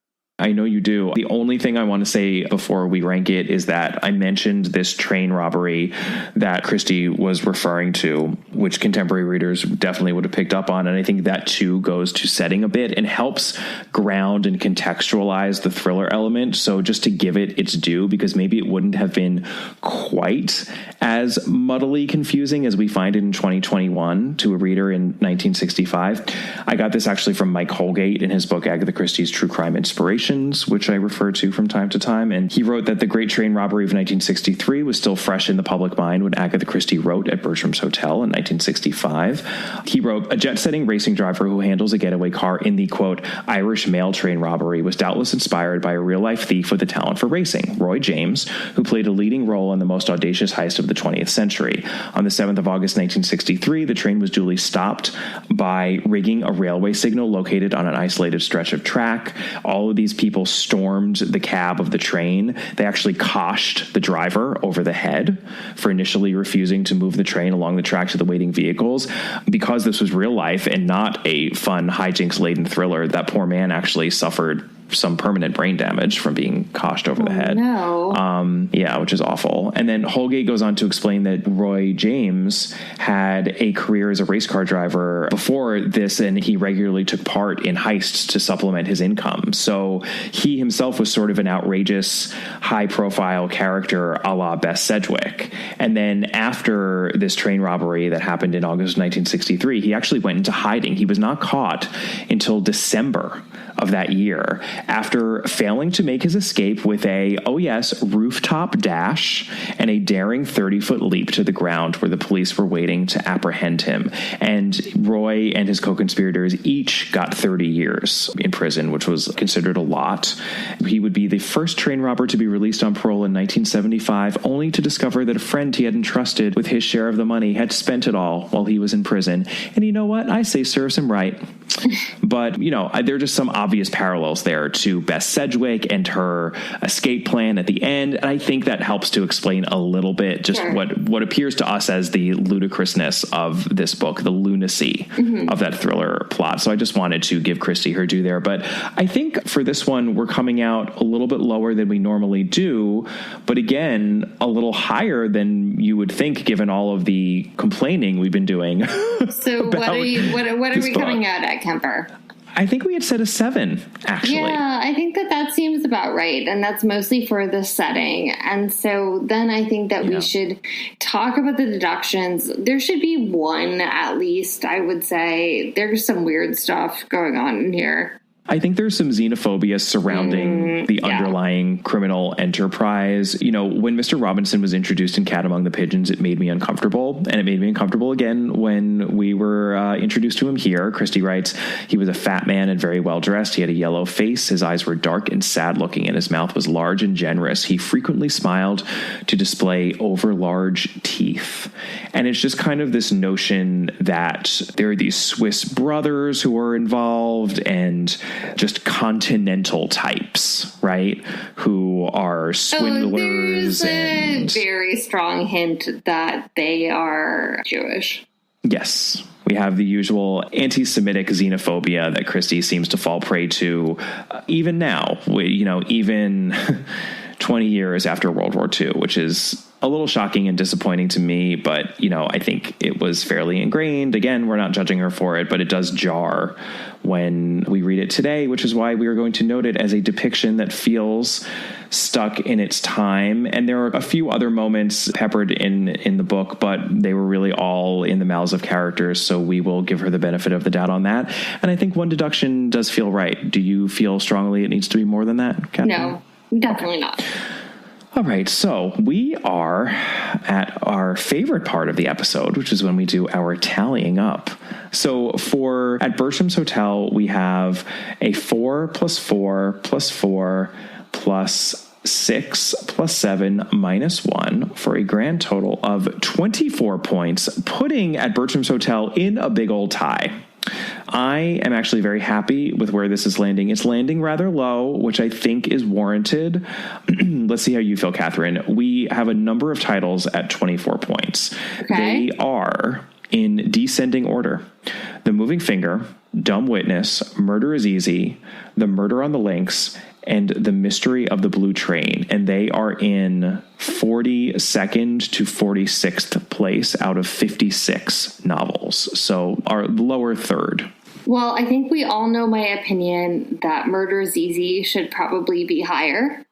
I know you do. The only thing I want to say before we rank it is that I mentioned this train robbery that Christie was referring to, which contemporary readers definitely would have picked up on. And I think that too goes to setting a bit and helps ground and contextualize the thriller element. So just to give it its due, because maybe it wouldn't have been quite as muddily confusing as we find it in 2021 to a reader in 1965. I got this actually from Mike Holgate in his book, Agatha Christie's True Crime Inspiration, which I refer to from time to time. And he wrote that the great train robbery of 1963 was still fresh in the public mind when Agatha Christie wrote At Bertram's Hotel in 1965. He wrote, a jet-setting racing driver who handles a getaway car in the, quote, Irish mail train robbery was doubtless inspired by a real-life thief with a talent for racing, Roy James, who played a leading role in the most audacious heist of the 20th century. On the 7th of August, 1963, the train was duly stopped by rigging a railway signal located on an isolated stretch of track. All of these people stormed the cab of the train. They actually coshed the driver over the head for initially refusing to move the train along the track to the waiting vehicles. Because this was real life and not a fun hijinks-laden thriller, that poor man actually suffered some permanent brain damage from being coshed over the head. No. Yeah, which is awful. And then Holgate goes on to explain that Roy James had a career as a race car driver before this, and he regularly took part in heists to supplement his income. So he himself was sort of an outrageous, high-profile character a la Bess Sedgwick. And then after this train robbery that happened in August of 1963, he actually went into hiding. He was not caught until December of that year, after failing to make his escape with a, oh yes, rooftop dash and a daring 30-foot leap to the ground where the police were waiting to apprehend him. And Roy and his co-conspirators each got 30 years in prison, which was considered a lot. He would be the first train robber to be released on parole in 1975, only to discover that a friend he had entrusted with his share of the money had spent it all while he was in prison. And you know what? I say serves him right. But, you know, there are just some obvious parallels there to Bess Sedgwick and her escape plan at the end. And I think that helps to explain a little bit just what appears to us as the ludicrousness of this book, the lunacy of that thriller plot. So I just wanted to give Christie her due there. But I think for this one, we're coming out a little bit lower than we normally do. But again, a little higher than you would think, given all of the complaining we've been doing. So what are we coming out at, Kemper? I think we had said a 7, actually. Yeah, I think that seems about right. And that's mostly for the setting. And so then I think that we should talk about the deductions. There should be 1 at least, I would say. There's some weird stuff going on in here. I think there's some xenophobia surrounding the underlying criminal enterprise. You know, when Mr. Robinson was introduced in Cat Among the Pigeons, it made me uncomfortable. And it made me uncomfortable again when we were introduced to him here. Christie writes, he was a fat man and very well dressed. He had a yellow face. His eyes were dark and sad looking, and his mouth was large and generous. He frequently smiled to display over large teeth. And it's just kind of this notion that there are these Swiss brothers who are involved and just continental types, right? Who are swindlers. There's a very strong hint that they are Jewish. Yes. We have the usual anti-Semitic xenophobia that Christie seems to fall prey to even now, even 20 years after World War II, which is a little shocking and disappointing to me, but, I think it was fairly ingrained. Again, we're not judging her for it, but it does jar when we read it today, which is why we are going to note it as a depiction that feels stuck in its time. And there are a few other moments peppered in the book, but they were really all in the mouths of characters, so we will give her the benefit of the doubt on that. And I think 1 deduction does feel right. Do you feel strongly it needs to be more than that, Catherine? No, definitely not. All right, so we are at our favorite part of the episode, which is when we do our tallying up. So at Bertram's Hotel, we have a 4 plus 4 plus 4 plus 6 plus 7 minus 1 for a grand total of 24 points, putting at Bertram's Hotel in a big old tie. I am actually very happy with where this is landing. It's landing rather low, which I think is warranted. Let's see how you feel, Catherine. We have a number of titles at 24 points. Okay. They are in descending order: The Moving Finger, Dumb Witness, Murder is Easy, The Murder on the Links, and The Mystery of the Blue Train. And they are in 42nd to 46th place out of 56 novels. So our lower third. Well, I think we all know my opinion that Murder is Easy should probably be higher.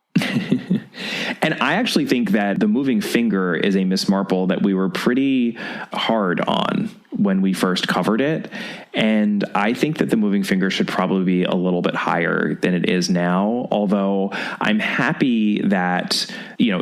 And I actually think that The Moving Finger is a Miss Marple that we were pretty hard on when we first covered it. And I think that The Moving Finger should probably be a little bit higher than it is now. Although I'm happy that,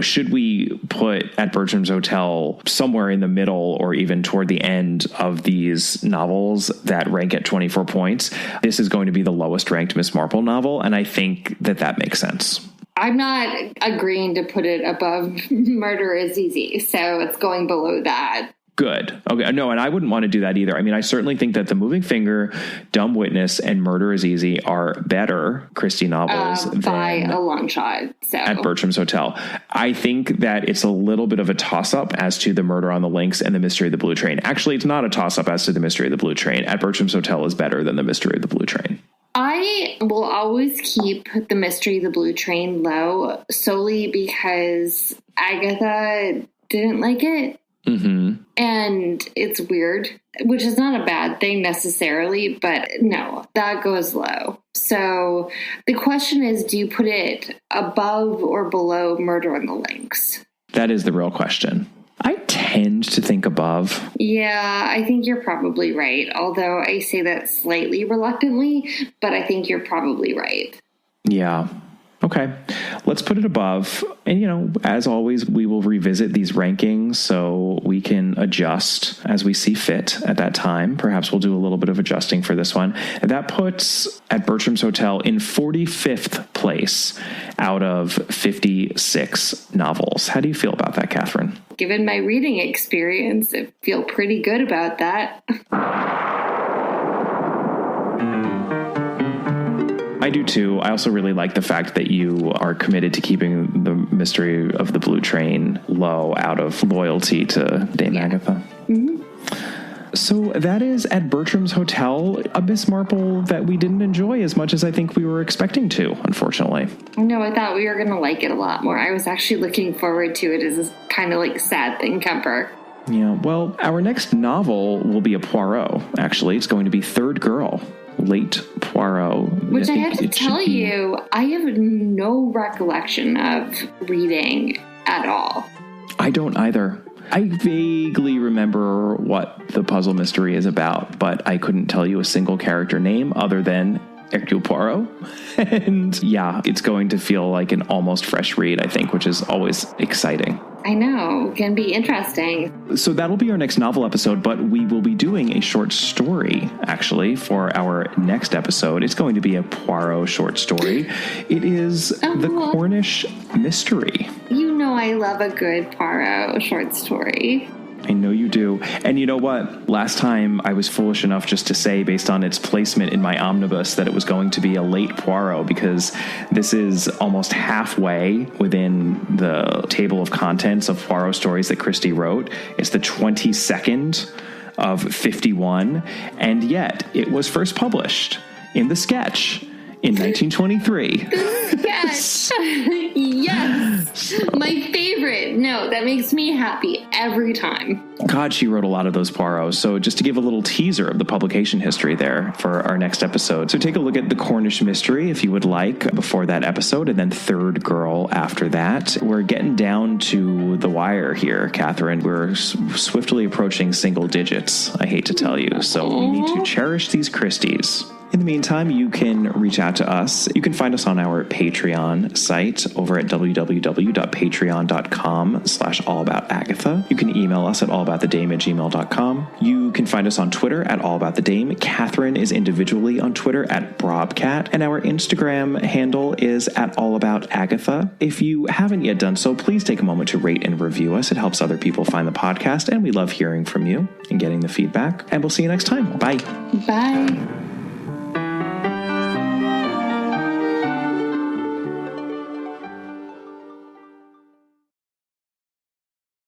should we put at Bertram's Hotel somewhere in the middle or even toward the end of these novels that rank at 24 points, this is going to be the lowest ranked Miss Marple novel. And I think that makes sense. I'm not agreeing to put it above Murder is Easy, so it's going below that. Good. Okay. No, and I wouldn't want to do that either. I mean, I certainly think that The Moving Finger, Dumb Witness, and Murder is Easy are better Christie novels by a long shot. So at Bertram's Hotel. I think that it's a little bit of a toss-up as to The Murder on the Links and The Mystery of the Blue Train. Actually, it's not a toss-up as to The Mystery of the Blue Train. At Bertram's Hotel is better than The Mystery of the Blue Train. I will always keep The Mystery of the Blue Train low solely because Agatha didn't like it. Mm-hmm. And it's weird, which is not a bad thing necessarily, but no, that goes low. So the question is, do you put it above or below Murder on the Links? That is the real question. I tend to think above. Yeah, I think you're probably right. Although I say that slightly reluctantly, but I think you're probably right. Yeah. Okay. Let's put it above. And, as always, we will revisit these rankings so we can adjust as we see fit at that time. Perhaps we'll do a little bit of adjusting for this one. And that puts at Bertram's Hotel in 45th place out of 56 novels. How do you feel about that, Catherine? Given my reading experience, I feel pretty good about that. I do too. I also really like the fact that you are committed to keeping The Mystery of the Blue Train low out of loyalty to Dame Agatha. Mm-hmm. So that is at Bertram's Hotel, a Miss Marple that we didn't enjoy as much as I think we were expecting to, unfortunately. No, I thought we were going to like it a lot more. I was actually looking forward to it as a kind of like sad thing cover. Yeah, well, our next novel will be a Poirot, actually. It's going to be Third Girl, late Poirot. Which I think have to it should tell be- you, I have no recollection of reading at all. I don't either. I vaguely remember what the puzzle mystery is about, but I couldn't tell you a single character name other than Hercule Poirot. And yeah, it's going to feel like an almost fresh read, I think, which is always exciting. I know, can be interesting. So that'll be our next novel episode, but we will be doing a short story, actually, for our next episode. It's going to be a Poirot short story. It is The Cornish Mystery. You know I love a good Poirot short story. I know you do. And you know what? Last time I was foolish enough just to say, based on its placement in my omnibus, that it was going to be a late Poirot, because this is almost halfway within the table of contents of Poirot stories that Christie wrote. It's the 22nd of 51, and yet it was first published in The Sketch in 1923. Yes. Yes. My favorite. No, that makes me happy every time. God, she wrote a lot of those Poirots. So just to give a little teaser of the publication history there for our next episode. So take a look at The Cornish Mystery if you would like before that episode, and then Third Girl after that. We're getting down to the wire here, Catherine. We're swiftly approaching single digits, I hate to tell you. So we need to cherish these Christies. In the meantime, you can reach out to us. You can find us on our Patreon site over at www.patreon.com/allaboutagatha. You can email us at allaboutthedame@gmail.com. You can find us on Twitter at allaboutthedame. Catherine is individually on Twitter at Brobcat, and our Instagram handle is at allaboutagatha. If you haven't yet done so, please take a moment to rate and review us. It helps other people find the podcast, and we love hearing from you and getting the feedback. And we'll see you next time. Bye. Bye.